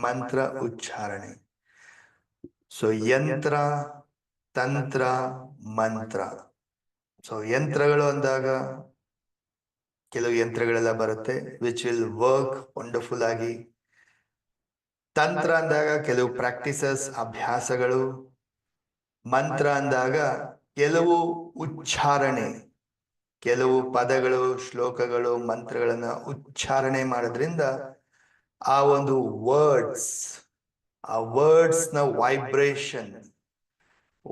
ಮಂತ್ರ ಉಚ್ಚಾರಣೆ. ಸೊ ಯಂತ್ರ, ತಂತ್ರ, ಮಂತ್ರ. ಸೊ ಯಂತ್ರಗಳು ಅಂದಾಗ ಕೆಲವು ಯಂತ್ರಗಳೆಲ್ಲ ಬರುತ್ತೆ, ವಿಚ್ ವಿಲ್ ವರ್ಕ್ ವಂಡರ್ಫುಲ್ ಆಗಿ. ತಂತ್ರ ಅಂದಾಗ ಕೆಲವು ಪ್ರಾಕ್ಟೀಸಸ್, ಅಭ್ಯಾಸಗಳು. ಮಂತ್ರ ಅಂದಾಗ ಕೆಲವು ಉಚ್ಚಾರಣೆ, ಕೆಲವು ಪದಗಳು, ಶ್ಲೋಕಗಳು, ಮಂತ್ರಗಳನ್ನ ಉಚ್ಚಾರಣೆ ಮಾಡೋದ್ರಿಂದ ಆ ಒಂದು ವರ್ಡ್ಸ್ ನ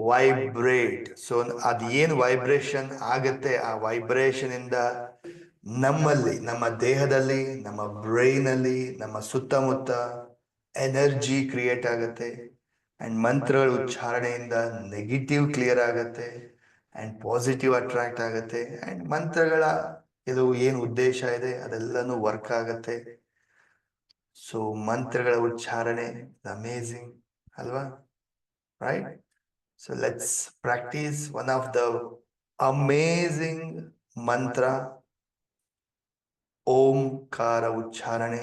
ವೈಬ್ರೇಟ್. ಸೊ ಅದೇನು ವೈಬ್ರೇಷನ್ ಆಗತ್ತೆ, ಆ ವೈಬ್ರೇಷನ್ ಇಂದ ನಮ್ಮಲ್ಲಿ, ನಮ್ಮ ದೇಹದಲ್ಲಿ, ನಮ್ಮ ಬ್ರೈನ್ ಅಲ್ಲಿ, ನಮ್ಮ ಸುತ್ತಮುತ್ತ ಎನರ್ಜಿ ಕ್ರಿಯೇಟ್ ಆಗತ್ತೆ. ಅಂಡ್ ಮಂತ್ರಗಳ ಉಚ್ಚಾರಣೆಯಿಂದ ನೆಗೆಟಿವ್ ಕ್ಲಿಯರ್ ಆಗತ್ತೆ ಅಂಡ್ ಪಾಸಿಟಿವ್ ಅಟ್ರಾಕ್ಟ್ ಆಗತ್ತೆ. ಅಂಡ್ ಮಂತ್ರಗಳ ಕೆಲವು ಏನು ಉದ್ದೇಶ ಇದೆ ಅದೆಲ್ಲನೂ ವರ್ಕ್ ಆಗತ್ತೆ. ಸೊ ಮಂತ್ರಗಳ ಉಚ್ಚಾರಣೆ ಅಮೇಝಿಂಗ್ ಅಲ್ವಾ? Right? So let's practice one of the amazing mantra, Omkara Ucharane.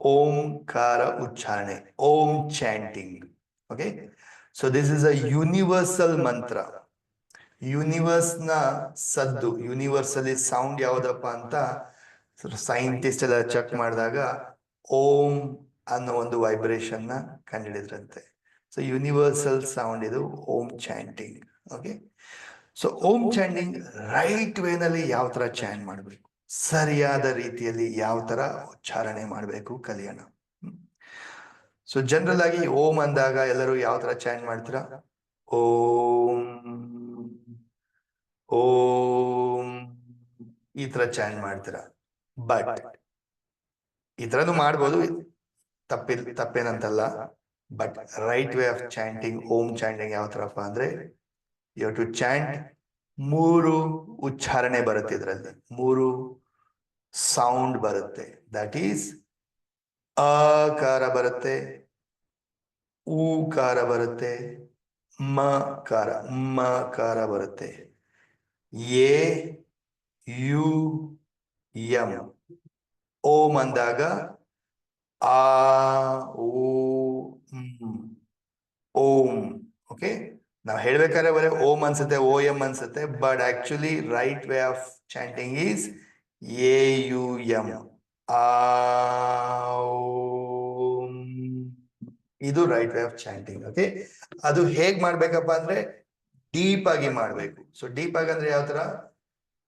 Omkara Ucharane, Om chanting. Okay? So this is a universal mantra. Universe na saddu, universally sound yavodappa anta scientist ಎಲ್ಲ check ಮಾಡಿದಾಗ ಓಂ ಅನ್ನೋ ಒಂದು vibration ನ ಕಂಡುಹಿಡಿದ್ರಂತೆ. So universal sound ಇದು ಓಂ chanting. Okay, so ಓಂ chanting right ವೇನಲ್ಲಿ ಯಾವ ತರ chant ಮಾಡಬೇಕು, ಸರಿಯಾದ ರೀತಿಯಲ್ಲಿ ಯಾವ ತರ ಉಚ್ಚಾರಣೆ ಮಾಡಬೇಕು ಕಲಿಯೋಣ. ಸೊ ಜನರಲ್ ಆಗಿ ಓಂ ಅಂದಾಗ ಎಲ್ಲರೂ ಯಾವ ತರ ಚಾಂಟ್ ಮಾಡ್ತೀರಾ? ಓಂ ಓಂ ಈ ತರ ಚಾಂಟ್ ಮಾಡ್ತೀರಾ. ಬಟ್ ಈ ತರನು ಮಾಡ್ಬೋದು, ತಪ್ಪೇನಂತಲ್ಲ. But right way of chanting, Om chanting ಯಾವ ತರಪ್ಪ ಅಂದ್ರೆ, ಯು ಹ್ಯಾವ್ ಟು ಚಾಂಟ್ 3 ಉಚ್ಚಾರಣೆ ಬರುತ್ತೆ. ಇದರಲ್ಲಿ 3 ಸೌಂಡ್ ಬರುತ್ತೆ. ದಟ್ ಈಸ್ ಅಕಾರ ಬರುತ್ತೆ, ಊಕಾರ ಬರುತ್ತೆ, ಮಕಾರ ಮಕಾರ ಬರುತ್ತೆ. A U M. ಓಂ ಅಂದಾಗ ಆ ಓ ಓಂ. ಓಕೆ, ನಾವು ಹೇಳ್ಬೇಕಾದ್ರೆ ಬರೀ ಓಂ ಅನ್ಸುತ್ತೆ, ಓ ಎಂ ಅನ್ಸುತ್ತೆ, but actually right way of chanting is A U M. ಆ ಇದು right way of chanting. Okay, ಅದು ಹೇಗ್ ಮಾಡ್ಬೇಕಪ್ಪ ಅಂದ್ರೆ ಡೀಪ್ ಆಗಿ ಮಾಡ್ಬೇಕು. ಸೊ ಡೀಪ್ ಆಗಿ ಅಂದ್ರೆ ಯಾವ ತರ?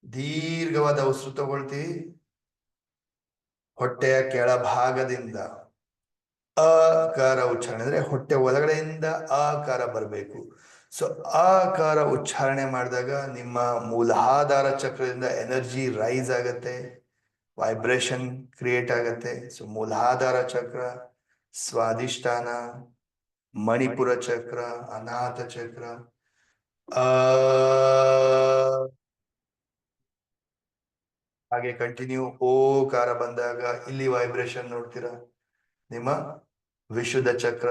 ದೀರ್ಘವಾದ ಉಸಿರು ತಗೊಳ್ತೀವಿ, ಹೊಟ್ಟೆಯ ಕೆಳಭಾಗದಿಂದ ಅಕಾರ ಉಚ್ಚಾರಣೆ, ಅಂದ್ರೆ ಹೊಟ್ಟೆ ಒಳಗಡೆಯಿಂದ ಆಕಾರ ಬರಬೇಕು. ಸೊ ಆಕಾರ ಉಚ್ಚಾರಣೆ ಮಾಡಿದಾಗ ನಿಮ್ಮ ಮೂಲಾಧಾರ ಚಕ್ರದಿಂದ ಎನರ್ಜಿ ರೈಸ್ ಆಗತ್ತೆ, ವೈಬ್ರೇಷನ್ ಕ್ರಿಯೇಟ್ ಆಗತ್ತೆ. ಸೊ ಮೂಲಾಧಾರ ಚಕ್ರ, ಸ್ವಾದಿಷ್ಠಾನ, ಮಣಿಪುರ ಚಕ್ರ, ಅನಾಥ ಚಕ್ರ, ಹಾಗೆ ಕಂಟಿನ್ಯೂ. ಓಕಾರ ಬಂದಾಗ ಇಲ್ಲಿ ವೈಬ್ರೇಷನ್ ನೋಡ್ತೀರಾ, ನಿಮ್ಮ ವಿಶುದ್ಧ ಚಕ್ರ.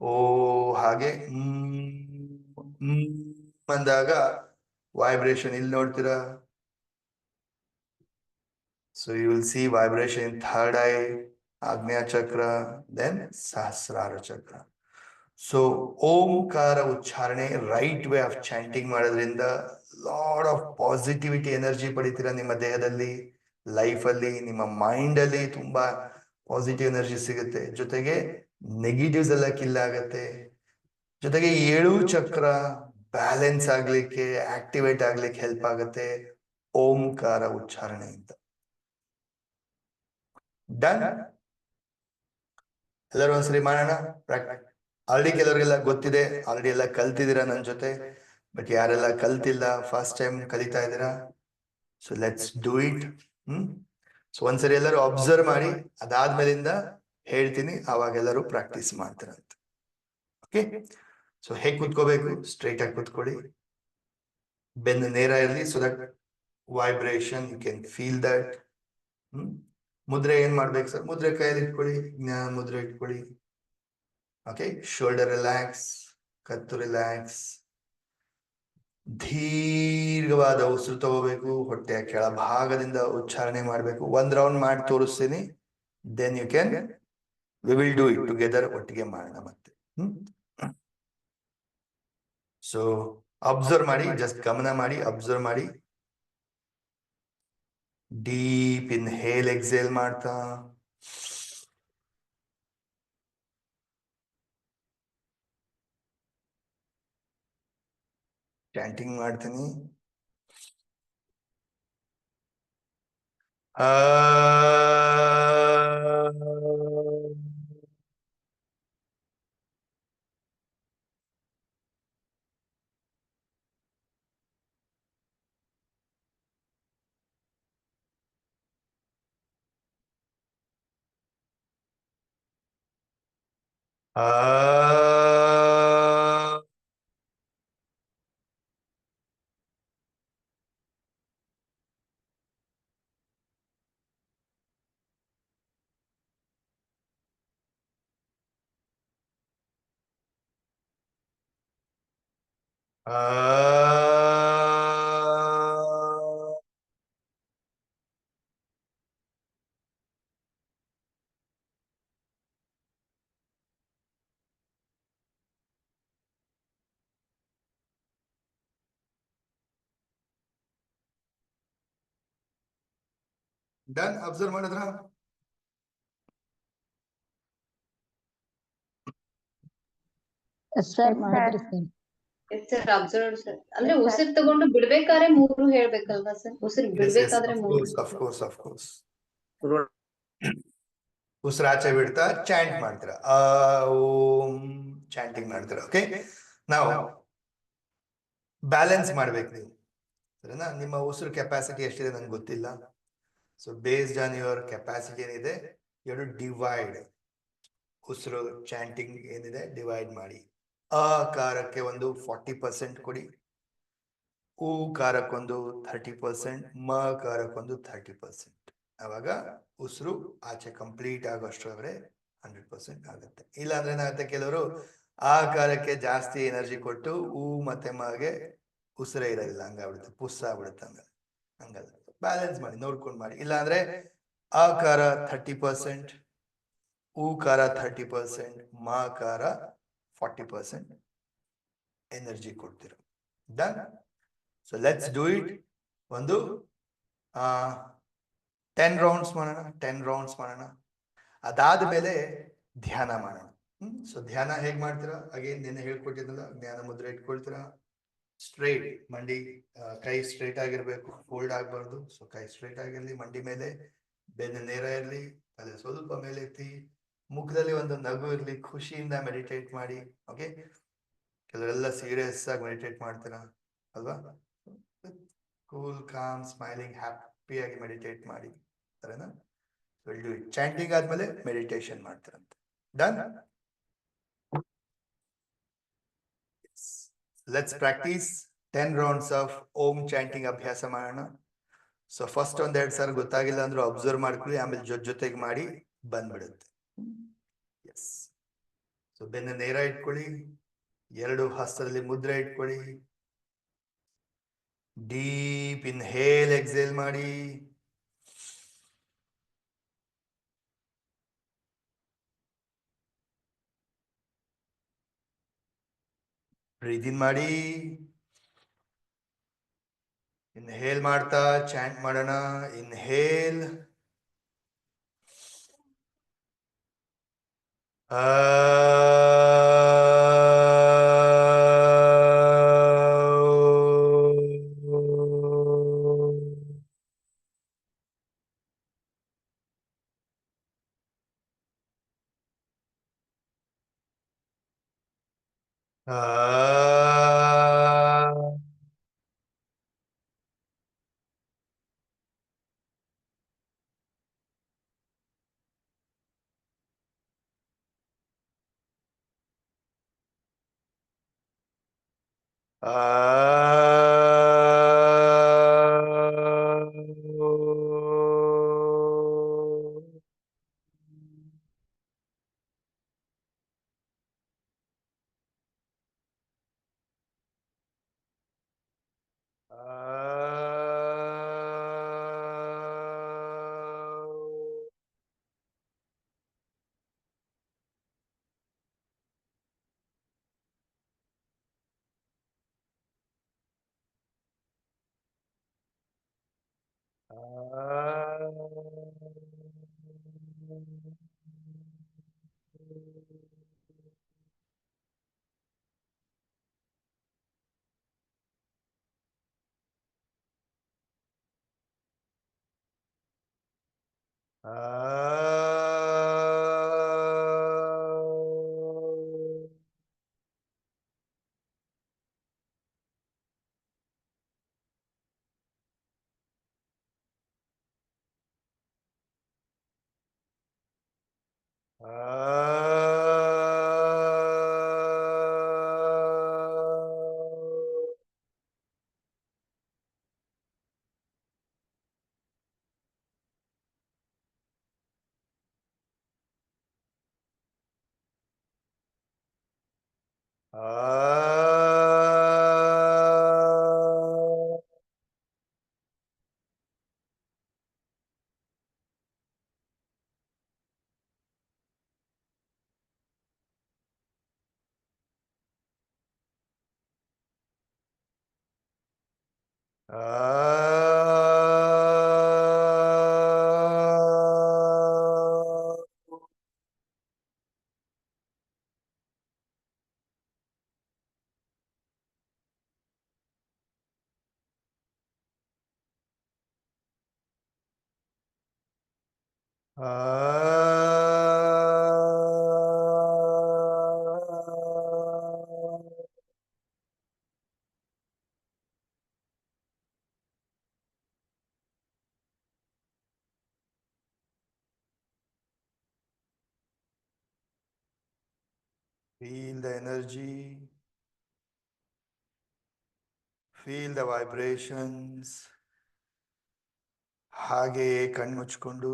ಓ ಹಾಗೆ ಬಂದಾಗ ವೈಬ್ರೇಷನ್ ಇಲ್ಲಿ ನೋಡ್ತೀರಾ. So you will see vibration in third eye, ಆಗ್ನೇಯ ಚಕ್ರ, ದೆನ್ ಸಹಸ್ರಾರ ಚಕ್ರ. ಸೊ ಓಂಕಾರ ಉಚ್ಚಾರಣೆ ರೈಟ್ ವೇ ಆಫ್ ಚಾಂಟಿಂಗ್ ಮಾಡೋದ್ರಿಂದ ಲಾಡ್ ಆಫ್ ಪಾಸಿಟಿವಿಟಿ ಎನರ್ಜಿ ಪಡಿತೀರಾ ನಿಮ್ಮ ದೇಹದಲ್ಲಿ, ಲೈಫ್ ಅಲ್ಲಿ, ನಿಮ್ಮ ಮೈಂಡ್ ಅಲ್ಲಿ ತುಂಬಾ ಪಾಸಿಟಿವ್ ಎನರ್ಜಿ ಸಿಗುತ್ತೆ. ಜೊತೆಗೆ ನೆಗೆಟಿವ್ಸ್ ಎಲ್ಲ ಕಿಲ್ ಆಗತ್ತೆ. ಜೊತೆಗೆ 7 ಚಕ್ರ ಬ್ಯಾಲೆನ್ಸ್ ಆಗ್ಲಿಕ್ಕೆ, ಆಕ್ಟಿವೇಟ್ ಆಗ್ಲಿಕ್ಕೆ ಹೆಲ್ಪ್ ಆಗತ್ತೆ ಓಂಕಾರ ಉಚ್ಚಾರಣೆಯಿಂದ. ಡನ್? ಎಲ್ಲರೂ ಒಂದ್ಸರಿ ಮಾಡೋಣ. ಆಲ್ರೆಡಿ ಕೆಲವರಿಗೆಲ್ಲ ಗೊತ್ತಿದೆ, ಆಲ್ರೆಡಿ ಎಲ್ಲ ಕಲ್ತಿದ್ದೀರಾ ನನ್ನ ಜೊತೆ. ಬಟ್ ಯಾರೆಲ್ಲ ಕಲ್ತಿಲ್ಲ, ಫಸ್ಟ್ ಟೈಮ್ ಕಲಿತಾ ಇದ್ದೀರಾ, so let's do it. So ಒಂದ್ಸರಿ ಎಲ್ಲರೂ ಅಬ್ಸರ್ವ್ ಮಾಡಿ, ಅದಾದ್ಮೇಲಿಂದ ಹೇಳ್ತೀನಿ, ಅವಾಗ ಎಲ್ಲರೂ ಪ್ರಾಕ್ಟೀಸ್ ಮಾಡ್ತಾರಂತ. ಓಕೆ, ಸೊ ಹೇಗೆ ಕುತ್ಕೋಬೇಕು? ಸ್ಟ್ರೈಟ್ ಆಗಿ ಕುತ್ಕೊಳ್ಳಿ, ಬೆನ್ನು ನೇರ ಇರಲಿ, so that vibration you can feel that. ಮುದ್ರೆ ಏನ್ ಮಾಡ್ಬೇಕು ಸರ್? ಮುದ್ರೆ ಕೈಯಲ್ಲಿ ಇಟ್ಕೊಳ್ಳಿ, ಜ್ಞಾನ ಮುದ್ರೆ ಇಟ್ಕೊಳ್ಳಿ. ಓಕೆ, ಶೋಲ್ಡರ್ ರಿಲ್ಯಾಕ್ಸ್, ಕತ್ತು ರಿಲ್ಯಾಕ್ಸ್. ದೀರ್ಘವಾದ ಉಸಿರು ತಗೋಬೇಕು, ಹೊಟ್ಟೆಯ ಕೆಳಭಾಗದಿಂದ ಉಚ್ಚಾರಣೆ ಮಾಡ್ಬೇಕು. 1 ರೌಂಡ್ ಮಾಡಿ ತೋರಿಸ್ತೀನಿ, then you can, we will do it together, ಒಟ್ಟಿಗೆ ಮಾಡೋಣ ಮತ್ತೆ. ಸೊ ಅಬ್ಸರ್ವ್ ಮಾಡಿ, ಜಸ್ಟ್ ಗಮನ ಮಾಡಿ, ಅಬ್ಸರ್ವ್ ಮಾಡಿ. ಡೀಪ್ ಇನ್ಹೇಲ್, ಎಕ್ಸೇಲ್ ಮಾಡ್ತಾ, ಚಾಂಟಿಂಗ್ ಮಾಡ್ತೀನಿ. ಡನ್? ಅಬ್ಸರ್ವ್ ಮಾಡಿದ್ರ? ಸರ್ ಮಾಡಿದ್ರಿ ಸರ್. Observe sir. ಅಂದ್ರೆ ಉಸಿರು ತಗೊಂಡು ಬಿಡ್ಬೇಕಾದ್ರೆ 3 ಹೇಳ್ಬೇಕಲ್ವಾ ಸರ್? ಉಸಿರು ಬಿಡ್ಬೇಕಾದ್ರೆ 3. Of course. ಉಸಿರು ಆಚೆ ಬಿಡ್ತಾ ಚಾಂಟ್ ಮಾಡ್ತೀರಾ, ಓಂ ಚಾಂಟಿಂಗ್ ಮಾಡ್ತೀರಾ. ಓಕೆ, ನಾವು ಬ್ಯಾಲೆನ್ಸ್ ಮಾಡ್ಬೇಕು ನೀವು, ಸರಿನಾ? ನಿಮ್ಮ ಉಸಿರು ಕೆಪಾಸಿಟಿ ಎಷ್ಟಿದೆ ನಂಗೆ ಗೊತ್ತಿಲ್ಲ. So based on your capacity ಏನಿದೆ, ಯು ಟು ಡಿವೈಡ್. ಉಸಿರು ಚಾಂಟಿಂಗ್ ಏನಿದೆ ಡಿವೈಡ್ ಮಾಡಿ. ಅಕಾರಕ್ಕೆ ಒಂದು 40% ಕೊಡಿ, ಉಕಾರಕ್ಕೊಂದು 30%, ಮಕಾರಕ್ಕೊಂದು 30%. ಅವಾಗ ಉಸಿರು ಆಚೆ ಕಂಪ್ಲೀಟ್ ಆಗೋಷ್ಟರವರೆ 100% ಆಗುತ್ತೆ. ಇಲ್ಲ ಅಂದ್ರೆ ಏನಾಗುತ್ತೆ, ಕೆಲವರು ಆಕಾರಕ್ಕೆ ಜಾಸ್ತಿ ಎನರ್ಜಿ ಕೊಟ್ಟು ಊ ಮತ್ತೆ ಮಗೆ ಉಸಿರೇ ಇರೋದಿಲ್ಲ, ಹಂಗಾಗ್ಬಿಡುತ್ತೆ, ಪುಸ್ ಆಗ್ಬಿಡುತ್ತೆ. ಹಂಗಲ್ಲ ಹಂಗಲ್ಲ, ಬ್ಯಾಲೆನ್ಸ್ ಮಾಡಿ, ನೋಡ್ಕೊಂಡು ಮಾಡಿ. ಇಲ್ಲಾಂದ್ರೆ ಆಕಾರ 30%, ಊಕಾರ 30%, ಮಾಕಾರ 40% ಎನರ್ಜಿ ಕೊಡ್ತೀರ. Done. So let's do it. ಒಂದು 10 ರೌಂಡ್ಸ್ ಮಾಡೋಣ, 10 ರೌಂಡ್ಸ್ ಮಾಡೋಣ. ಅದಾದ್ಮೇಲೆ ಧ್ಯಾನ ಮಾಡೋಣ. ಸೊ ಧ್ಯಾನ ಹೇಗ್ ಮಾಡ್ತೀರಾ? ಅಗೇನ್ ನಿನ್ನೆ ಹೇಳ್ಕೊಟ್ಟಿದ್ದಲ್ಲ, ಜ್ಞಾನ ಮುದ್ರೆ ಇಟ್ಕೊಳ್ತೀರಾ. ಸ್ಟ್ರೈಟ್ ಮಂಡಿ, ಕೈ ಸ್ಟ್ರೈಟ್ ಆಗಿರ್ಬೇಕು, ಫೋಲ್ಡ್ ಆಗ್ಬಾರ್ದು. ಸೊ ಕೈ ಸ್ಟ್ರೈಟ್ ಆಗಿರ್ಲಿ, ಮಂಡಿ ಮೇಲೆ ಬೆನ್ನು ನೇರ ಇರ್ಲಿ, ತಲೆ ಸ್ವಲ್ಪ ಮೇಲೆ ಎತ್ತಿ, ಮುಖದಲ್ಲಿ ಒಂದು ನಗು ಇರ್ಲಿ, ಖುಷಿಯಿಂದ ಮೆಡಿಟೇಟ್ ಮಾಡಿ. ಓಕೆ, ಕೆಲವರೆಲ್ಲ ಸೀರಿಯಸ್ ಆಗಿ ಮೆಡಿಟೇಟ್ ಮಾಡ್ತೀರಾ ಅಲ್ವಾ? ಕೂಲ್, ಕಾಮ್, ಸ್ಮೈಲಿಂಗ್, ಹ್ಯಾಪಿ ಆಗಿ ಮೆಡಿಟೇಟ್ ಮಾಡಿ. ಸರಿನಾ? ಚಾಂಟಿಂಗ್ ಆದ್ಮೇಲೆ ಮೆಡಿಟೇಷನ್ ಮಾಡ್ತೀರಂತೆ. Done. Let's practice 10 rounds of Om chanting ಅಭ್ಯಾಸ ಮಾಡೋಣ. ಸೊ ಫಸ್ಟ್ 1-2 ಸಾರಿ ಗೊತ್ತಾಗಿಲ್ಲ ಅಂದ್ರೂ ಅಬ್ಸರ್ವ್ ಮಾಡ್ಕೊಳ್ಳಿ, ಆಮೇಲೆ ಜೊತೆಗೆ ಮಾಡಿ ಬಂದ್ಬಿಡುತ್ತೆ. ಎಸ್. ಸೊ ಬೆನ್ನ ನೇರ ಇಟ್ಕೊಳ್ಳಿ, 2 ಹಸ್ತದಲ್ಲಿ ಮುದ್ರೆ ಇಟ್ಕೊಳ್ಳಿ. ಡೀಪ್ ಇನ್ಹೇಲ್, ಎಕ್ಸೇಲ್ ಮಾಡಿ. ಬ್ರೀತ್ ಇನ್ ಮಾಡಿ. ಇನ್ಹೇಲ್ ಮಾಡ್ತಾ ಚಾಂಟ್ ಮಾಡೋಣ. Inhale, feel the energy, feel the vibrations. ಹಾಗೆ ಕಣ್ಮುಚ್ಕೊಂಡು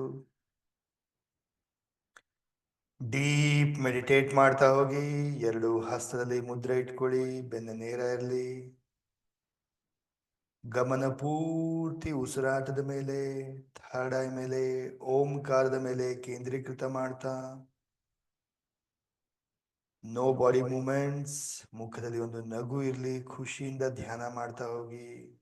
ಡೀಪ್ ಮೆಡಿಟೇಟ್ ಮಾಡ್ತಾ ಹೋಗಿ. ಎರಡು ಹಸ್ತದಲ್ಲಿ ಮುದ್ರೆ ಇಟ್ಕೊಳ್ಳಿ, ಬೆನ್ನ ನೇರ ಇರಲಿ. ಗಮನ ಪೂರ್ತಿ ಉಸಿರಾಟದ ಮೇಲೆ, ಥರ್ಡ್ ಐ ಮೇಲೆ, ಓಂಕಾರದ ಮೇಲೆ ಕೇಂದ್ರೀಕೃತ ಮಾಡ್ತಾ. No body movements. ಮುಖದಲ್ಲಿ ಒಂದು ನಗು ಇರಲಿ, ಖುಷಿಯಿಂದ ಧ್ಯಾನ ಮಾಡ್ತಾ ಹೋಗಿ.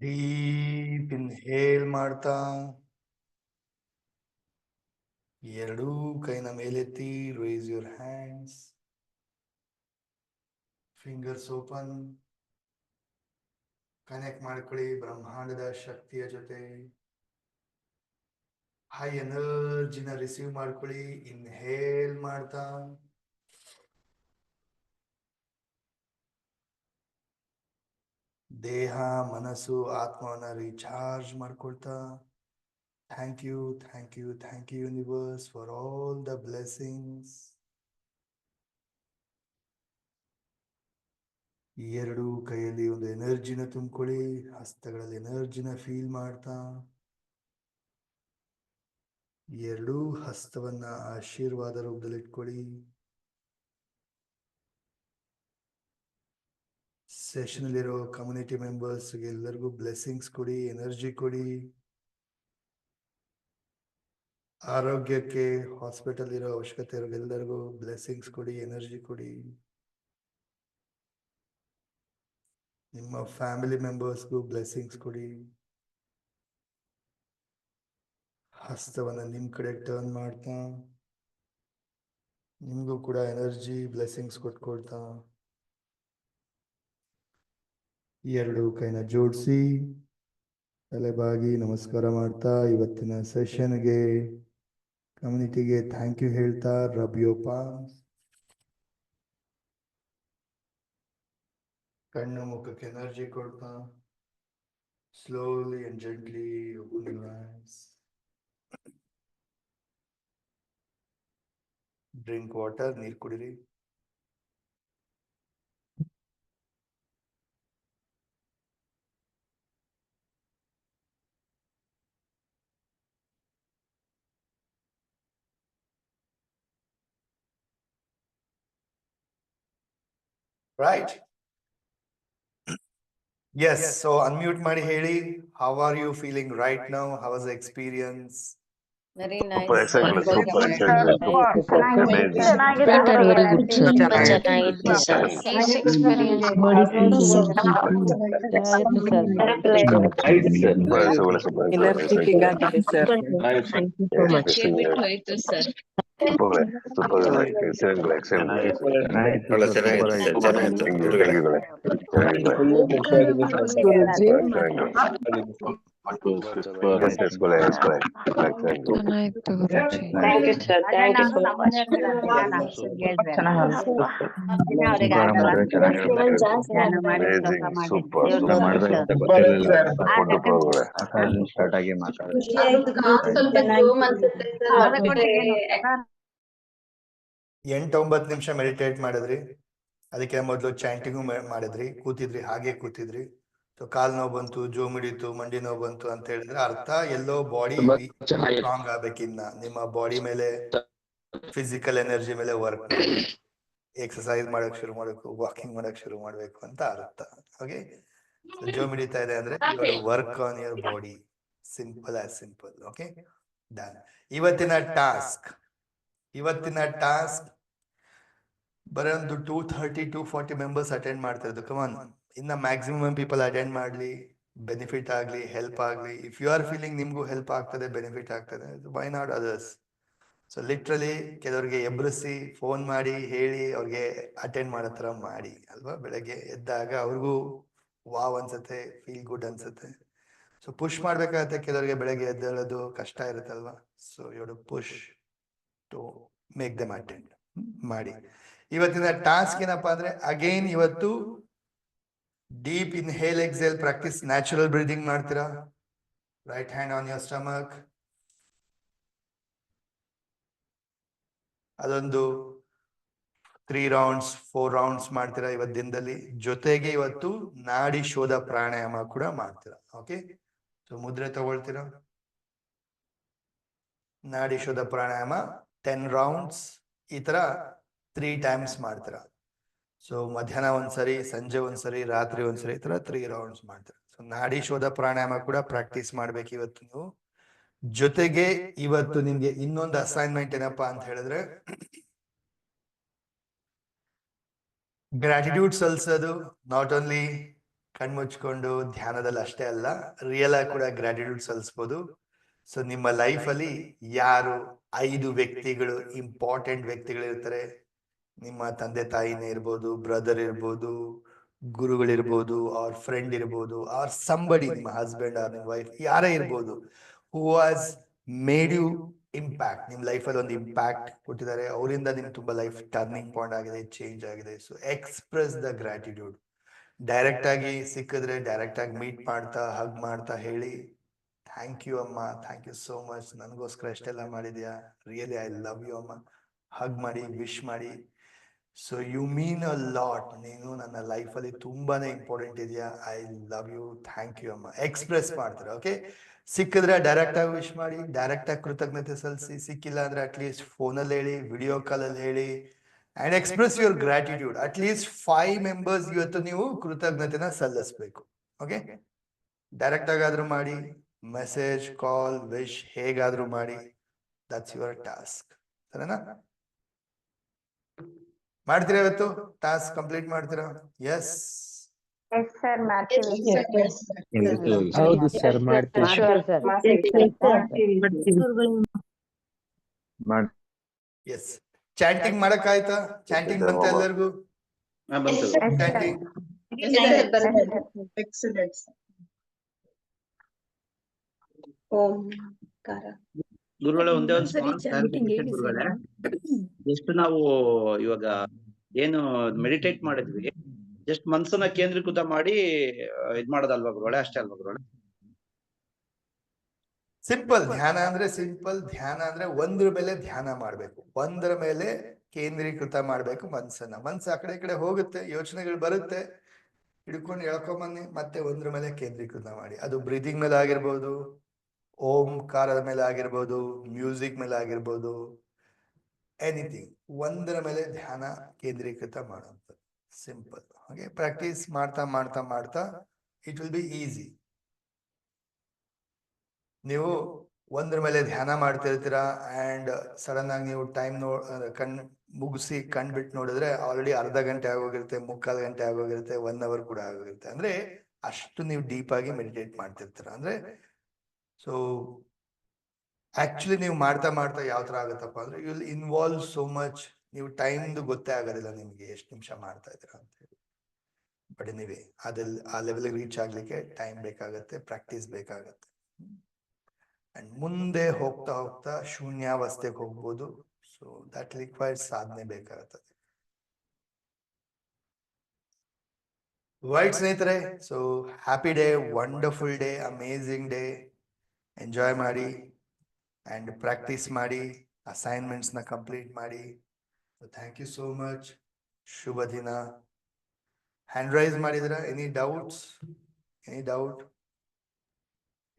ಡೀಪ್ ಇನ್ಹೇಲ್ ಮಾಡ್ತಾ ಎರಡೂ ಕೈನ ಮೇಲೆತ್ತಿ, rise your hands, fingers open, connect ಮಾಡ್ಕೊಳ್ಳಿ ಬ್ರಹ್ಮಾಂಡದ ಶಕ್ತಿಯ ಜೊತೆ. ಹೈ ಎನರ್ಜಿನ ರಿಸೀವ್ ಮಾಡ್ಕೊಳ್ಳಿ ಇನ್ಹೇಲ್ ಮಾಡ್ತಾ. ದೇಹ ಮನಸ್ಸು ಆತ್ಮವನ್ನ ರೀಚಾರ್ಜ್ ಮಾಡ್ಕೊಳ್ತಾ. Thank you, thank you, thank you universe for all the blessings. ಎರಡೂ ಕೈಯಲ್ಲಿ ಒಂದು ಎನರ್ಜಿನ ತುಂಬಿಕೊಳ್ಳಿ, ಹಸ್ತಗಳಲ್ಲಿ ಎನರ್ಜಿನ ಫೀಲ್ ಮಾಡ್ತಾ. ಎರಡೂ ಹಸ್ತವನ್ನ ಆಶೀರ್ವಾದ ರೂಪದಲ್ಲಿ ಇಟ್ಕೊಳ್ಳಿ. ಸೆಷನ್ ಅಲ್ಲಿರೋ ಕಮ್ಯುನಿಟಿ ಮೆಂಬರ್ಸ್ಗೆ ಎಲ್ಲರಿಗೂ ಬ್ಲೆಸ್ಸಿಂಗ್ಸ್ ಕೊಡಿ, ಎನರ್ಜಿ ಕೊಡಿ. ಆರೋಗ್ಯಕ್ಕೆ ಹಾಸ್ಪಿಟಲ್ ಇರೋ ಅವಶ್ಯಕತೆ ಇರೋರೆಲ್ಲರಿಗೂ ಬ್ಲೆಸ್ಸಿಂಗ್ಸ್ ಕೊಡಿ, ಎನರ್ಜಿ ಕೊಡಿ. ನಿಮ್ಮ ಫ್ಯಾಮಿಲಿ ಮೆಂಬರ್ಸ್ಗೂ ಬ್ಲೆಸ್ಸಿಂಗ್ಸ್ ಕೊಡಿ. ಹಸ್ತವನ್ನ ನಿಮ್ ಕಡೆ ಟರ್ನ್ ಮಾಡ್ತಾ ನಿಮ್ಗೂ ಕೂಡ ಎನರ್ಜಿ ಬ್ಲೆಸ್ಸಿಂಗ್ಸ್ ಕೊಟ್ಕೊಳ್ತಾ. ಎರಡು ಕೈನ ಜೋಡಿಸಿ ತಲೆಬಾಗಿ ನಮಸ್ಕಾರ ಮಾಡ್ತಾ ಇವತ್ತಿನ ಸೆಷನ್ಗೆ ಕಮ್ಯುನಿಟಿಗೆ ಥ್ಯಾಂಕ್ ಯು ಹೇಳ್ತಾ ರಬ್ ಯೋರ್ ಪಾಮ್ಸ್. ಕಣ್ಣು ಮುಖಕ್ಕೆ ಎನರ್ಜಿ ಕೊಡ್ತಾ slowly and gently open your eyes. Drink water, ನೀರು ಕುಡಿರಿ. Right? Yes, so unmute ಮಾಡಿ ಹೇಳಿ. How are you feeling right now? How was the experience? Very Super, nice. excellent, super, excellent. Amazing. Very good, sir. ತುಂಬಾ ಚೆನ್ನಾಗಿತ್ತು sir. Nice experience. Super, energetic ಆಗಿದೆ sir. Energy ಬಿಟ್ಟು ಹೋಯ್ತು sir. ಒಳ್ಳೆ ಚೆನ್ನಾಗಿತ್ತು sir, ಚೆನ್ನಾಗಿತ್ತು. ಗುರುಜಿ Thank you, sir. Thank you so much. Start ಆಗಿ ಖುಷಿ ಆಯ್ತು. ಸ್ವಲ್ಪ ಜೋಮ್ ಅನ್ಸುತ್ತೆ ಸರ್. ಹೊರಗಡೆ 8-9 ನಿಮಿಷ ಮೆಡಿಟೇಟ್ ಮಾಡಿದ್ರಿ. ಅದಕ್ಕೆ ಮೊದಲು ಚಾಂಟಿಂಗು ಮಾಡಿದ್ರಿ, ಕೂತಿದ್ರಿ, ಹಾಗೆ ಕೂತಿದ್ರಿ. ಸೊ ಕಾಲ್ ನೋವು ಬಂತು, ಜೋಮ್ ಹಿಡಿತು, ಮಂಡಿ ನೋವು ಬಂತು ಅಂತ ಹೇಳಿದ್ರೆ ಅರ್ಥ ಎಲ್ಲೋ ಬಾಡಿ ಸ್ಟ್ರಾಂಗ್ ಆಗ್ಬೇಕಿನ್ನ. ನಿಮ್ಮ ಬಾಡಿ ಮೇಲೆ ಫಿಸಿಕಲ್ ಎನರ್ಜಿ ಮೇಲೆ ವರ್ಕ್ ಮಾಡಿ ಎಕ್ಸರ್ಸೈಸ್ ಮಾಡಕ್ ಶುರು ಮಾಡಬೇಕು, ವಾಕಿಂಗ್ ಮಾಡಕ್ ಶುರು ಮಾಡ್ಬೇಕು ಅಂತ ಅರ್ಥ. ಓಕೆ, ಜೋಮ್ ಹಿಡಿತಾ ಇದೆ ಅಂದ್ರೆ work on your body. Simple as simple. Okay, done. ಇವತ್ತಿನ ಟಾಸ್ಕ್ ಬರೀ ಒಂದು 230-240 ಮೆಂಬರ್ಸ್ ಅಟೆಂಡ್ ಮಾಡ್ತಾ ಇದ್ದು. ಕಮಾನ್, ಇನ್ನ ಮ್ಯಾಕ್ಸಿಮಮ್ ಪೀಪಲ್ ಅಟೆಂಡ್ ಮಾಡ್ಲಿ, ಬೆನಿಫಿಟ್ ಆಗ್ಲಿ, ಹೆಲ್ಪ್ ಆಗ್ಲಿ. ಇಫ್ ಯು ಆರ್ ಫೀಲಿಂಗ್ ನಿಮ್ಗೂ ಹೆಲ್ಪ್ ಆಗ್ತದೆ, ಬೆನಿಫಿಟ್ ಆಗ್ತದೆ, why not others? So literally ಕೆಲವರಿಗೆ ಎಬ್ರಿಸಿ ಫೋನ್ ಮಾಡಿ ಹೇಳಿ ಅವ್ರಿಗೆ ಅಟೆಂಡ್ ಮಾಡೋ ತರ ಮಾಡಿ ಅಲ್ವಾ. ಬೆಳಗ್ಗೆ ಎದ್ದಾಗ ಅವ್ರಿಗೂ ವಾವ್ ಅನ್ಸುತ್ತೆ, ಫೀಲ್ ಗುಡ್ ಅನ್ಸುತ್ತೆ. ಸೊ ಪುಷ್ ಮಾಡ್ಬೇಕಾಗತ್ತೆ. ಕೆಲವರಿಗೆ ಬೆಳಗ್ಗೆ ಎದ್ದೇಳೋದು ಕಷ್ಟ ಇರುತ್ತಲ್ವಾ. So you push to make them attend ಮಾಡಿ. ಇವತ್ತಿನ ಟಾಸ್ಕ್ ಏನಪ್ಪಾ ಅಂದ್ರೆ, ಅಗೈನ್ ಇವತ್ತು deep inhale exhale practice. Natural breathing ಮಾಡ್ತೀರಾ. Right hand on your stomach. ಅದೊಂದು 3 ರೌಂಡ್ಸ್ 4 ರೌಂಡ್ಸ್ ಮಾಡ್ತೀರಾ ಇವತ್ತು ದಿನದಲ್ಲಿ. ಜೊತೆಗೆ ಇವತ್ತು ನಾಡಿ ಶೋಧ ಪ್ರಾಣಾಯಾಮ ಕೂಡ ಮಾಡ್ತೀರಾ. ಓಕೆ, ಸೊ ಮುದ್ರೆ ತಗೊಳ್ತೀರಾ. ನಾಡಿ ಶೋಧ ಪ್ರಾಣಾಯಾಮ 10 ರೌಂಡ್ಸ್ ಈ ತರ 3 ಟೈಮ್ಸ್ ಮಾಡ್ತೀರಾ. ಸೊ ಮಧ್ಯಾಹ್ನ ಒಂದ್ಸರಿ, ಸಂಜೆ ಒಂದ್ಸರಿ, ರಾತ್ರಿ ಒಂದ್ಸರಿ, ಈ ತರ 3 ರೌಂಡ್ಸ್ ಮಾಡ್ತೀರಾ. ಸೊ ನಾಡಿ ಶೋಧ ಪ್ರಾಣಾಯಾಮ ಕೂಡ ಪ್ರಾಕ್ಟೀಸ್ ಮಾಡ್ಬೇಕು ಇವತ್ತು ನೀವು. ಜೊತೆಗೆ ಇವತ್ತು ನಿಮ್ಗೆ ಇನ್ನೊಂದು ಅಸೈನ್ಮೆಂಟ್ ಏನಪ್ಪಾ ಅಂತ ಹೇಳಿದ್ರೆ, ಗ್ರಾಟಿಟ್ಯೂಡ್ ಸಲ್ಲಿಸೋದು. ನಾಟ್ ಓನ್ಲಿ ಕಣ್ಮುಚ್ಕೊಂಡು ಧ್ಯಾನದಲ್ಲಿ ಅಷ್ಟೇ ಅಲ್ಲ, ರಿಯಲ್ ಆಗಿ ಕೂಡ ಗ್ರಾಟಿಟ್ಯೂಡ್ ಸಲ್ಲಿಸ್ಬೋದು. ಸೊ ನಿಮ್ಮ ಲೈಫ್ ಅಲ್ಲಿ ಯಾರು 5 ವ್ಯಕ್ತಿಗಳು, ಇಂಪಾರ್ಟೆಂಟ್ ವ್ಯಕ್ತಿಗಳು ಇರ್ತಾರೆ, ನಿಮ್ಮ ತಂದೆ ತಾಯಿನೇ ಇರ್ಬೋದು, ಬ್ರದರ್ ಇರ್ಬೋದು, ಗುರುಗಳಿರ್ಬೋದು, ಅವ್ರ ಫ್ರೆಂಡ್ ಇರ್ಬೋದು, ಆರ್ ಸಂಬಡಿ, ನಿಮ್ಮ ಹಸ್ಬೆಂಡ್ ಆರ್ ನಿಮ್ಮ ವೈಫ್, ಯಾರೇ ಇರ್ಬೋದು, who was made you impact, ನಿಮ್ ಲೈಫ್ ಅಲ್ಲಿ ಒಂದು ಇಂಪ್ಯಾಕ್ಟ್ ಕೊಟ್ಟಿದ್ದಾರೆ, ಅವರಿಂದ ನಿಮ್ ತುಂಬಾ ಲೈಫ್ ಟರ್ನಿಂಗ್ ಪಾಯಿಂಟ್ ಆಗಿದೆ, ಚೇಂಜ್ ಆಗಿದೆ. So express the gratitude. Direct ಆಗಿ ಸಿಕ್ಕಿದ್ರೆ ಡೈರೆಕ್ಟ್ ಆಗಿ ಮೀಟ್ ಮಾಡ್ತಾ, ಹಗ್ ಮಾಡ್ತಾ ಹೇಳಿ, ಥ್ಯಾಂಕ್ ಯು ಅಮ್ಮ, ಥ್ಯಾಂಕ್ ಯು ಸೋ ಮಚ್, ನನಗೋಸ್ಕರ ಎಷ್ಟೆಲ್ಲ ಮಾಡಿದ್ಯಾ, ರಿಯಲಿ ಐ ಲವ್ ಯು ಅಮ್ಮ, ಹಗ್ ಮಾಡಿ, ವಿಶ್ ಮಾಡಿ. So you mean a lot, ನೀನು ನನ್ನ ಲೈಫ್ ಅಲ್ಲಿ ತುಂಬಾನೇ ಇಂಪಾರ್ಟೆಂಟ್ ಇದೆಯಾ, I love you, thank you ಅಮ್ಮ, ಎಕ್ಸ್ಪ್ರೆಸ್ ಮಾಡ್ತಾರೆ. ಓಕೆ, ಸಿಕ್ಕಿದ್ರೆ ಡೈರೆಕ್ಟ್ ಆಗಿ ವಿಶ್ ಮಾಡಿ, ಡೈರೆಕ್ಟ್ ಆಗಿ ಕೃತಜ್ಞತೆ ಸಲ್ಲಿಸಿ, ಸಿಕ್ಕಿಲ್ಲ ಅಂದ್ರೆ ಅಟ್ಲೀಸ್ಟ್ ಫೋನಲ್ಲಿ ಹೇಳಿ, ವಿಡಿಯೋ ಕಾಲ್ ಅಲ್ಲಿ ಹೇಳಿ, and express your gratitude. At least 5 members ಇವತ್ತು ನೀವು ಕೃತಜ್ಞತೆನ ಸಲ್ಲಿಸ್ಬೇಕು. ಓಕೆ, ಡೈರೆಕ್ಟ್ ಆಗಾದ್ರೂ ಮಾಡಿ, ಮೆಸೇಜ್, ಕಾಲ್, ವಿಶ್, ಹೇಗಾದ್ರೂ ಮಾಡಿ, ದಟ್ಸ್ ಯುವರ್ ಟಾಸ್ಕ್. ಸರಿನಾ? ಮಾಡ್ತೀರಾ ಇವತ್ತು? ಟಾಸ್ಕ್ ಕಂಪ್ಲೀಟ್ ಮಾಡ್ತೀರಾ? ಎಸ್ ಎಸ್ ಸರ್ ಮಾಡ್ತೀವಿ. ಹೌದು ಸರ್, ಮಾಡ್ತೀವಿ. ಎಸ್. ಚಾಂಟಿಂಗ್ ಮಾಡಕ್ ಆಯ್ತಾ? ಚಾಂಟಿಂಗ್ ಬಂತ ಎಲ್ಲರಿಗೂ? ಬಂತು. Chanting excellent. ಓಂಕಾರ. ಗುರುಗಳೇ ಒಂದೇ ಒಂದು small clarification ಗುರುಗಳೇ. ಎಷ್ಟು ನಾವು ಇವಾಗ ಏನು ಮೆಡಿಟೇಟ್ ಮಾಡಿದ್ವಿ, ಜಸ್ಟ್ ಮನ್ಸನ್ನ ಕೇಂದ್ರೀಕೃತ ಮಾಡಿ ಇದ್ ಮಾಡೋದಲ್ವಾ ಗುರುಗಳೇ, ಅಷ್ಟೇ ಅಲ್ವಾ ಗುರುಗಳೇ? ಸಿಂಪಲ್ ಧ್ಯಾನ ಅಂದ್ರೆ, ಸಿಂಪಲ್ ಧ್ಯಾನ ಅಂದ್ರೆ ಒಂದ್ರ ಮೇಲೆ ಧ್ಯಾನ ಮಾಡ್ಬೇಕು, ಒಂದರ ಮೇಲೆ ಕೇಂದ್ರೀಕೃತ ಮಾಡ್ಬೇಕು ಮನ್ಸನ್ನ. ಮನ್ಸು ಆ ಕಡೆ ಈ ಕಡೆ ಹೋಗುತ್ತೆ, ಯೋಚನೆಗಳು ಬರುತ್ತೆ, ಹಿಡ್ಕೊಂಡು ಎಳ್ಕೊಂಬನ್ನಿ, ಮತ್ತೆ ಒಂದ್ರ ಮೇಲೆ ಕೇಂದ್ರೀಕೃತ ಮಾಡಿ. ಅದು ಬ್ರೀದಿಂಗ್ ಮೇಲೆ ಆಗಿರ್ಬೋದು, ಓಂಕಾರದ ಮೇಲೆ ಆಗಿರ್ಬೋದು, ಮ್ಯೂಸಿಕ್ ಮೇಲೆ ಆಗಿರ್ಬೋದು, ಎನಿಥಿಂಗ್, ಒಂದರ ಮೇಲೆ ಧ್ಯಾನ ಕೇಂದ್ರೀಕೃತ ಮಾಡುವಂಥದ್ದು. ಸಿಂಪಲ್. ಹಾಗೆ ಪ್ರಾಕ್ಟೀಸ್ ಮಾಡ್ತಾ ಮಾಡ್ತಾ ಮಾಡ್ತಾ ಇಟ್ ವಿಲ್ ಬಿ ಈಸಿ. ನೀವು ಒಂದ್ರ ಮೇಲೆ ಧ್ಯಾನ ಮಾಡ್ತಿರ್ತೀರಾ ಅಂಡ್ ಸಡನ್ ಆಗಿ ನೀವು ಟೈಮ್ ಕಣ್ ಮುಗಿಸಿ ಕಣ್ ಬಿಟ್ಟು ನೋಡಿದ್ರೆ ಆಲ್ರೆಡಿ ಅರ್ಧ ಗಂಟೆ ಆಗೋಗಿರುತ್ತೆ, 3/4 ಗಂಟೆ ಆಗೋಗಿರುತ್ತೆ, 1 hour ಕೂಡ ಆಗೋಗಿರುತ್ತೆ. ಅಂದ್ರೆ ಅಷ್ಟು ನೀವು ಡೀಪ್ ಆಗಿ ಮೆಡಿಟೇಟ್ ಮಾಡ್ತಿರ್ತೀರ. ಅಂದ್ರೆ ಸೊ ಆಕ್ಚುಲಿ ನೀವು ಮಾಡ್ತಾ ಮಾಡ್ತಾ ಯಾವ ತರ ಆಗುತ್ತಪ್ಪ ಅಂದ್ರೆ, you will involve so much, ನೀವು ಟೈಮ್ದು ಗೊತ್ತೇ ಆಗೋದಿಲ್ಲ ನಿಮ್ಗೆ ಎಷ್ಟು ನಿಮಿಷ ಮಾಡ್ತಾ ಇದ್ದೀರಾ ಅಂತ ಹೇಳಿ. ಬಟ್ ನೀವೇ ಆ ಲೆವೆಲ್ ರೀಚ್ ಆಗ್ಲಿಕ್ಕೆ ಟೈಮ್ ಬೇಕಾಗತ್ತೆ, ಪ್ರಾಕ್ಟೀಸ್ ಬೇಕಾಗತ್ತೆ. ಅಂಡ್ ಮುಂದೆ ಹೋಗ್ತಾ ಹೋಗ್ತಾ ಶೂನ್ಯಾವಸ್ಥೆಗೆ ಹೋಗ್ಬೋದು. ಸೊ ದಟ್ ರಿಕ್ವೈರ್ಸ್ ಸಾಧನೆ ಬೇಕಾಗುತ್ತದೆ. ರೈಟ್ ಸ್ನೇಹಿತರೆ, so happy day, wonderful day, amazing day. Enjoy ಮಾಡಿ ಅಂಡ್ ಪ್ರಾಕ್ಟೀಸ್ ಮಾಡಿ, ಅಸೈನ್ಮೆಂಟ್ಸ್ ನ ಕಂಪ್ಲೀಟ್ ಮಾಡಿ. Thank you so much. ಶುಭ ದಿನ. ಹ್ಯಾಂಡ್ ರೈಸ್ ಮಾಡಿದ್ರ? Any doubts? ಎನಿ ಡೌಟ್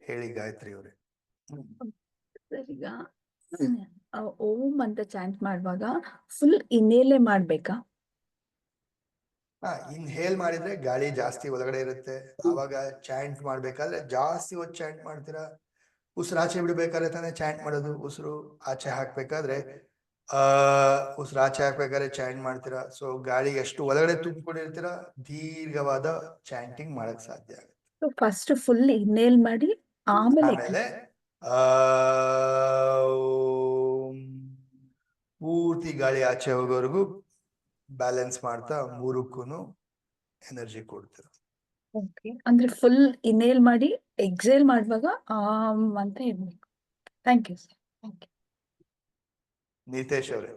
ಹೇಳಿ ಗಾಯತ್ರಿ ಅವರೇ. ಈಗ ಓಂ ಅಂತ ಚಾಂಟ್ ಮಾಡುವಾಗ ಫುಲ್ ಇನ್ಹೇಲೇ ಮಾಡ್ಬೇಕಾ? ಇನ್ಹೇಲ್ ಮಾಡಿದ್ರೆ ಗಾಳಿ ಜಾಸ್ತಿ ಒಳಗಡೆ ಇರುತ್ತೆ. ಅವಾಗ ಚಾಂಟ್ ಮಾಡ್ಬೇಕಾದ್ರೆ ಜಾಸ್ತಿ ಹೊತ್ತು ಚಾಂಟ್ ಮಾಡ್ತೀರಾ. ಉಸಿರು ಆಚೆ ಬಿಡ್ಬೇಕಾದ್ರೆ ತಾನೇ ಚಾಂಟ್ ಮಾಡೋದು. ಉಸಿರು ಆಚೆ ಹಾಕ್ಬೇಕಾದ್ರೆ ಉಸಿರು ಆಚೆ ಹಾಕ್ಬೇಕಾದ್ರೆ ಚಾಂಟ್ ಮಾಡ್ತೀರಾ. ಸೊ ಗಾಳಿ ಎಷ್ಟು ಒಳಗಡೆ ತುಂಬಿಕೊಂಡಿರ್ತೀರಾ, ದೀರ್ಘವಾದ ಚಾಂಟಿಂಗ್ ಮಾಡಕ್ ಸಾಧ್ಯ ಆಗುತ್ತೆ. ಫಸ್ಟ್ ಫುಲ್ ಇನ್ಹೇಲ್ ಮಾಡಿ ಆಮೇಲೆ ಪೂರ್ತಿ ಗಾಳಿ ಆಚೆ ಹೋಗೋವರೆಗೂ ಬ್ಯಾಲೆನ್ಸ್ ಮಾಡ್ತಾ 3ಕ್ಕೂ ಎನರ್ಜಿ ಕೊಡ್ತೀರ. ಅಂದ್ರೆ ಫುಲ್ ಇನ್ಹೇಲ್ ಮಾಡಿ ಎಕ್ಸೇಲ್ ಮಾಡುವಾಗ ಅಂತ ಇರ್ಬೇಕು. Thank you sir. Thank you. Nitesh ಅವರೇ.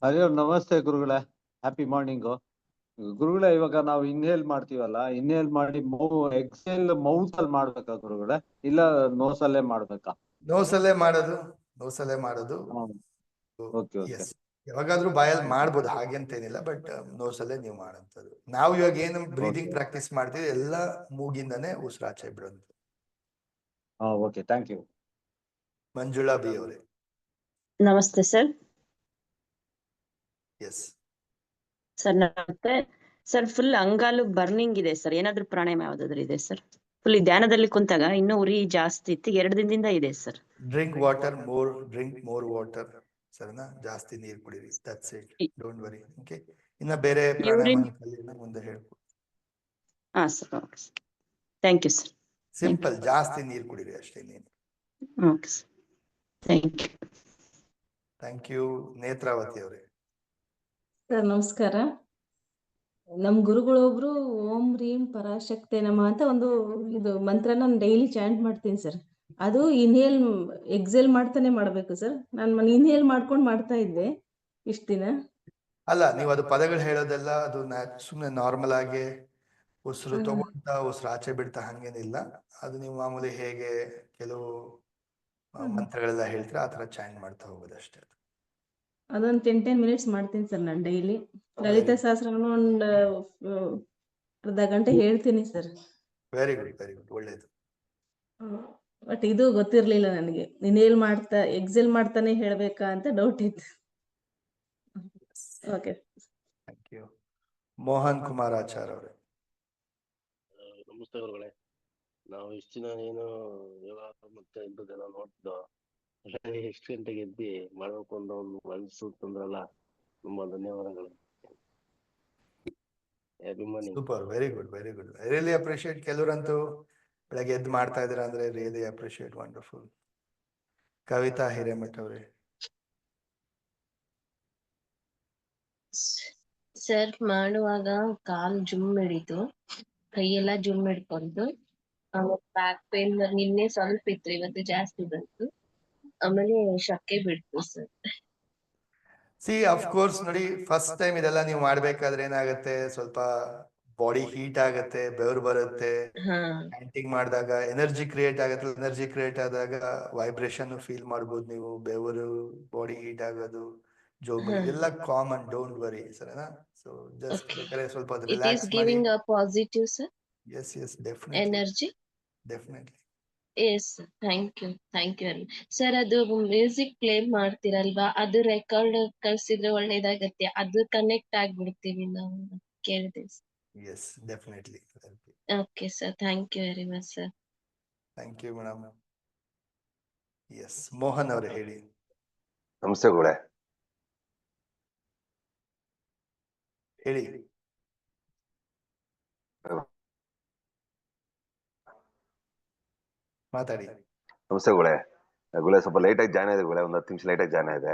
ಹಲೋ, ನಮಸ್ತೆ ಗುರುಗಳೇ, ಹ್ಯಾಪಿ ಮಾರ್ನಿಂಗು. ಗುರುಗಳೇ, ಇವಾಗ ನಾವು ಇನ್ಹೇಲ್ ಮಾಡ್ತೀವಲ್ಲ, ಇನ್ಹೇಲ್ ಮಾಡಿ ಎಕ್ಸೇಲ್ ಮೌತ್ ಅಲ್ಲಿ ಮಾಡ್ಬೇಕಾ ಗುರುಗಳೇ, ಇಲ್ಲ ನೋಸಲ್ಲೇ ಮಾಡ್ಬೇಕಾ? ನೋಸಲ್ಲೇ ಮಾಡೋದು. Okay okay. ಯಾವಾಗಾದ್ರೂ ಬಾಯಲ್ಲಿ ಮಾಡ್ಬೋದು, ಹಾಗಂತೇನಿಲ್ಲ, ಬಟ್ ನೋಸಲ್ಲೇ ನೀವು ಮಾಡೋಂಥದ್ದು. ನಾವು ಇವಾಗ ಏನು ಬ್ರೀದಿಂಗ್ ಪ್ರಾಕ್ಟೀಸ್ ಮಾಡ್ತೀವಿ ಎಲ್ಲ ಮೂಗಿಂದಾನೇ ಉಸಿರು ಆಚೆ ಬಿಡೋದು. Okay, thank you. Manjula B ಅವರೇ. ನಮಸ್ತೆ ಸರ್. ಎಸ್ ಸರ್ ನಮಸ್ತೆ ಸರ್. ಫುಲ್ ಅಂಗಾಲು ಬರ್ನಿಂಗ್ ಇದೆ ಸರ್, ಏನಾದ್ರೂ ಪ್ರಾಣಾಯಾಮ ಯಾವ್ದಾದ್ರು ಇದೆ ಸರ್? ಫುಲ್ ಧ್ಯಾನದಲ್ಲಿ ಕುಂತಾಗ ಇನ್ನೂ ಉರಿ ಜಾಸ್ತಿ ಇತ್ತು, 2 ದಿನದಿಂದ ಇದೆ ಸರ್. Drink more water. ಸರಿನಾ? ಜಾಸ್ತಿ ನೀರು ಕುಡೀರಿ. That's it, don't worry. Okay, ಇನ್ನ ಬೇರೆ ಪ್ರಾಣಾಯಾಮ ಮುಂದೆ ಹೇಳ್ಬೋದು. ಹಾ sir, okay sir, thank you sir. Simple, ಜಾಸ್ತಿ ನೀರು ಕುಡೀರಿ ಅಷ್ಟೇ ನೀನು. Okay sir, thank you. Thank you. Netravati ಅವರೇ. ಸರ್ ನಮಸ್ಕಾರ. ನಮ್ ಗುರುಗಳೊಬ್ರು ಓಂ ರೀಂ ಪರಾಶಕ್ತಿ ನಮ ಅಂತ ಒಂದು ಇದು ಮಂತ್ರ ನಾನು ಡೈಲಿ ಚಾಂಟ್ ಮಾಡ್ತೀನಿ ಸರ್. ಅದು ಇನ್ಹೇಲ್ ಎಕ್ಸೇಲ್ ಮಾಡ್ತಾನೆ ಮಾಡ್ಬೇಕು ಸರ್. ನಾನು ಇನ್ಹೇಲ್ ಮಾಡ್ಕೊಂಡು ಮಾಡ್ತಾ ಇದ್ದೆ ಇಷ್ಟ ದಿನ. ಅಲ್ಲ, ನೀವು ಅದು ಪದಗಳು ಹೇಳೋದೆಲ್ಲ ಅದು ಸುಮ್ಮನೆ ನಾರ್ಮಲ್ ಆಗಿ ಉಸಿರು ತಗೊಂತ ಉಸಿರು ಆಚೆ ಬಿಡ್ತಾ ಹಂಗೇನಿಲ್ಲ. ಅದು ನೀವು ಮಾಮೂಲಿ ಹೇಗೆ ಕೆಲವು ಮಂತ್ರಗಳೆಲ್ಲ ಹೇಳ್ತೀರಾ ಆ ತರ ಚಾಂಟ್ ಮಾಡ್ತಾ ಹೋಗೋದಷ್ಟೇ. ಅದೊಂದು 10 ಮಿನಿಟ್ಸ್ ಮಾಡ್ತೀನಿ ಸರ್ ನಾನು ಡೈಲಿ. ಲಲಿತಾ ಸಹಸ್ರನಾಮ ಒಂದು ಅರ್ಧ ಗಂಟೆ ಹೇಳ್ತೀನಿ sir. Very good, very good, ಒಳ್ಳೇದು. ಬಟ್ ಇದು ಗೊತ್ತಿರ್ಲಿಲ್ಲ ನನಗೆ, ಇನ್ಹೇಲ್ ಮಾಡ್ತಾ ಎಕ್ಸೇಲ್ ಮಾಡ್ತಾನೆ ಹೇಳ್ಬೇಕಾ ಅಂತ ಡೌಟ್ ಇತ್ತು. Okay, thank you. Mohan Kumar Achar ಅವರೇ. ನಮಸ್ತೆ ಗುರುಗಳೇ. ನಾವು ಇಷ್ಟು ದಿನ ಏನು ಯೋಗ ಮತ್ತೆ ಇಂಥದ್ದೆಲ್ಲ ನೋಡ್ತಿದ್ದೋ, ಎಷ್ಟು ಗಂಟೆಗೆ ಎದ್ದು ಮಾಡ್ಬೇಕು ಅಂತ ಒಂದು ಮನಸ್ಸು ತಂದ್ರಲ್ಲ, ತುಂಬಾ ಧನ್ಯವಾದಗಳು. Super, very good, very good. I really appreciate. ಕೆಲವರಂತೂ ಬೆಳಗ್ಗೆ ಎದ್ದು ಮಾಡ್ತಾ ಇದ್ದೀರಾ ಅಂದ್ರೆ really appreciate, wonderful. Kavita Hiremath ಅವರೇ. ಸರ್ ಮಾಡುವಾಗ ಕಾಲ್ ಜುಮ್ ಹಿಡಿತು, ಕೈಯೆಲ್ಲ ಜುಮ್ ಹಿಡ್ಕೊಂಡು, ಆಮೇಲೆ ಬ್ಯಾಕ್ ಪೇನ್ ನಿನ್ನೆ ಸ್ವಲ್ಪ ಇತ್ತು, ಇವತ್ತು ಜಾಸ್ತಿ ಬಂತು, ಆಮೇಲೆ ಶಕ್ಕೆ ಬಿಡ್ತು ಸರ್. ಸಿ ಆಫ್ ಕೋರ್ಸ್ ನೋಡಿ, ಫಸ್ಟ್ ಟೈಮ್ ಇದೆಲ್ಲ ನೀವು ಮಾಡ್ಬೇಕಾದ್ರೆ ಏನಾಗುತ್ತೆ, ಸ್ವಲ್ಪ ಬಾಡಿ ಹೀಟ್ ಆಗುತ್ತೆ, ಬೆವರು ಬರುತ್ತೆ, ಪ್ಯಾಂಟಿಂಗ್ ಮಾಡಿದಾಗ ಎನರ್ಜಿ ಕ್ರಿಯೇಟ್ ಆಗುತ್ತೆ. ಎನರ್ಜಿ ಕ್ರಿಯೇಟ್ ಆದಾಗ ವೈಬ್ರೇಷನ್ ಫೀಲ್ ಮಾಡ್ಬೋದು ನೀವು, ಬೆವರು, ಬಾಡಿ ಹೀಟ್ ಆಗೋದು, ಜೋಬ್ ಎಲ್ಲ ಕಾಮನ್, ಡೋಂಟ್ ವರಿ, ಸರಿನಾ? ಸೊ ಜಸ್ಟ್ ಬೇಕಾದ್ರೆ ಸ್ವಲ್ಪ ರಿಲ್ಯಾಕ್ಸ್ ಮಾಡಿ. Giving a positive sir. Yes yes, definitely, energy. Definitely. Yes, thank you, thank you sir. ಅದು ಮ್ಯೂಸಿಕ್ ಪ್ಲೇ ಮಾಡ್ತೀರಲ್ವಾ, ಅದು ರೆಕಾರ್ಡ್ ಕಳ್ಸಿದ್ರೆ ಒಳ್ಳೇದಾಗತ್ತೆ, ಅದು ಕನೆಕ್ಟ್ ಆಗ್ಬಿಡ್ತೀವಿ ನಾವು, ಕೇಳಿದೆ. Yes, definitely. Okay sir, thank you very much sir. Thank you madam. S, Mohan ಅವರೇ ಹೇಳಿ. ನಮಸ್ತೆ ಗುರುಗಳೇ. ಹೇಳಿ. ಮಾತಾಡಿ. ನಮಸ್ತೆ ಗುರುಗಳೇ. ಸ್ವಲ್ಪ ಲೇಟ್ ಆಗಿ ಜಾಯ್ನ್ ಆಗಿದೆ ಗುರುಗಳೇ, ಒಂದು 10 ನಿಮಿಷ ಲೇಟ್ ಆಗಿ ಜಾಯ್ನ್ ಆಗಿದೆ.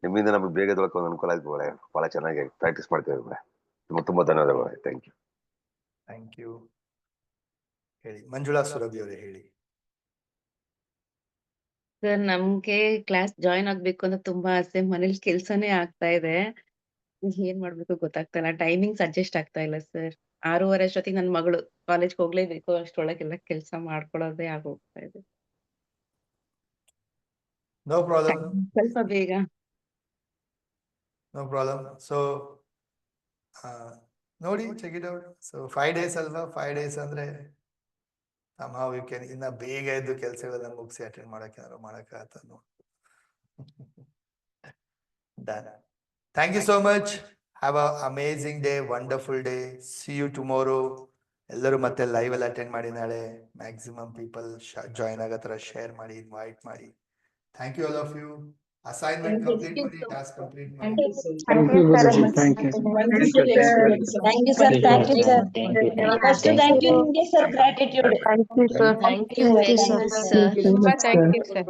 ನಿಮ್ಮಿಂದ ನಮಗೆ ಬೇಗ ತೊಳಕ ಒಂದು ಅನುಕೂಲ ಆಯ್ತು ಗುರುಗಳೇ. ಬಹಳ ಚೆನ್ನಾಗಿ ಪ್ರಾಕ್ಟೀಸ್ ಮಾಡ್ತೀವಿ ಗುರುಗಳೇ. ತುಂಬಾ ಧನ್ಯವಾದಗಳು. Thank you. Thank you. ಹೇಳಿ. ಮಂಜುಳಾ ಸುರಭಿ ಅವರೇ ಹೇಳಿ. ಸರ್ ನಮ್ಗೆ ಕ್ಲಾಸ್ ಜಾಯಿನ್ ಆಗ್ಬೇಕು ಅಂತ ತುಂಬಾ ಆಸೆ, ಮನೇಲಿ ಕೆಲ್ಸನೇ ಆಗ್ತಾ ಇದೆ, ಏನ್ ಮಾಡ್ಬೇಕು ಗೊತ್ತಾಗ್ತಾ ಇಲ್ಲ, ಟೈಮಿಂಗ್ಸ್ ಅಡ್ಜಸ್ಟ್ ಆಗ್ತಾ ಇಲ್ಲ ಸರ್. 6:30 ಅಷ್ಟೊತ್ತಿಗೆ ನನ್ ಮಗಳು ಕಾಲೇಜ್ಗೆ ಹೋಗ್ಲೇಬೇಕು, ಅಷ್ಟೊಳಗೆಲ್ಲ ಕೆಲಸ ಮಾಡ್ಕೊಳ್ಳೋದೇ ಆಗೋಗ್ತಾ ಇದೆ. ನೋ ಪ್ರಾಬ್ಲಮ್, ಸ್ವಲ್ಪ ಬೇಗ. No problem. ಸೊ ನೋಡಿ, check it out. So 5 days ಅಲ್ವಾ, 5 days ಅಂದ್ರೆ somehow you can ಇನ್ನ ಬೇಗ ಎದ್ದು ಕೆಲಸಗಳೆಲ್ಲ ಮುಗಿಸಿ ಅಟೆಂಡ್ ಮಾಡಕ್ಕಾಗತ್ತ ನೋಡಿ. Done. Thank you so much. Have an amazing day, wonderful day. See you tomorrow. ಎಲ್ಲರೂ ಮತ್ತೆ ಲೈವ್ ಅಲ್ಲಿ ಅಟೆಂಡ್ ಮಾಡಿ ನಾಳೆ. ಮ್ಯಾಕ್ಸಿಮಮ್ ಪೀಪಲ್ ಜಾಯಿನ್ ಆಗೋ ತರ ಶೇರ್ ಮಾಡಿ, ಇನ್ವೈಟ್ ಮಾಡಿ. Thank you all of you. Assignment complete ಮಾಡಿ, ಟಾಸ್ಕ್ ಕಂಪ್ಲೀಟ್ ಮಾಡಿ. Thank you, Guruji. Thank you. Thank you, sir. Thank you, sir. First, thank you, India, sir. Gratitude. Thank you, sir. Thank you very much sir. Thank you, sir.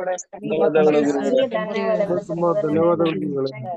ತುಂಬಾ ಧನ್ಯವಾದಗಳು ಗುರುಗಳೇ.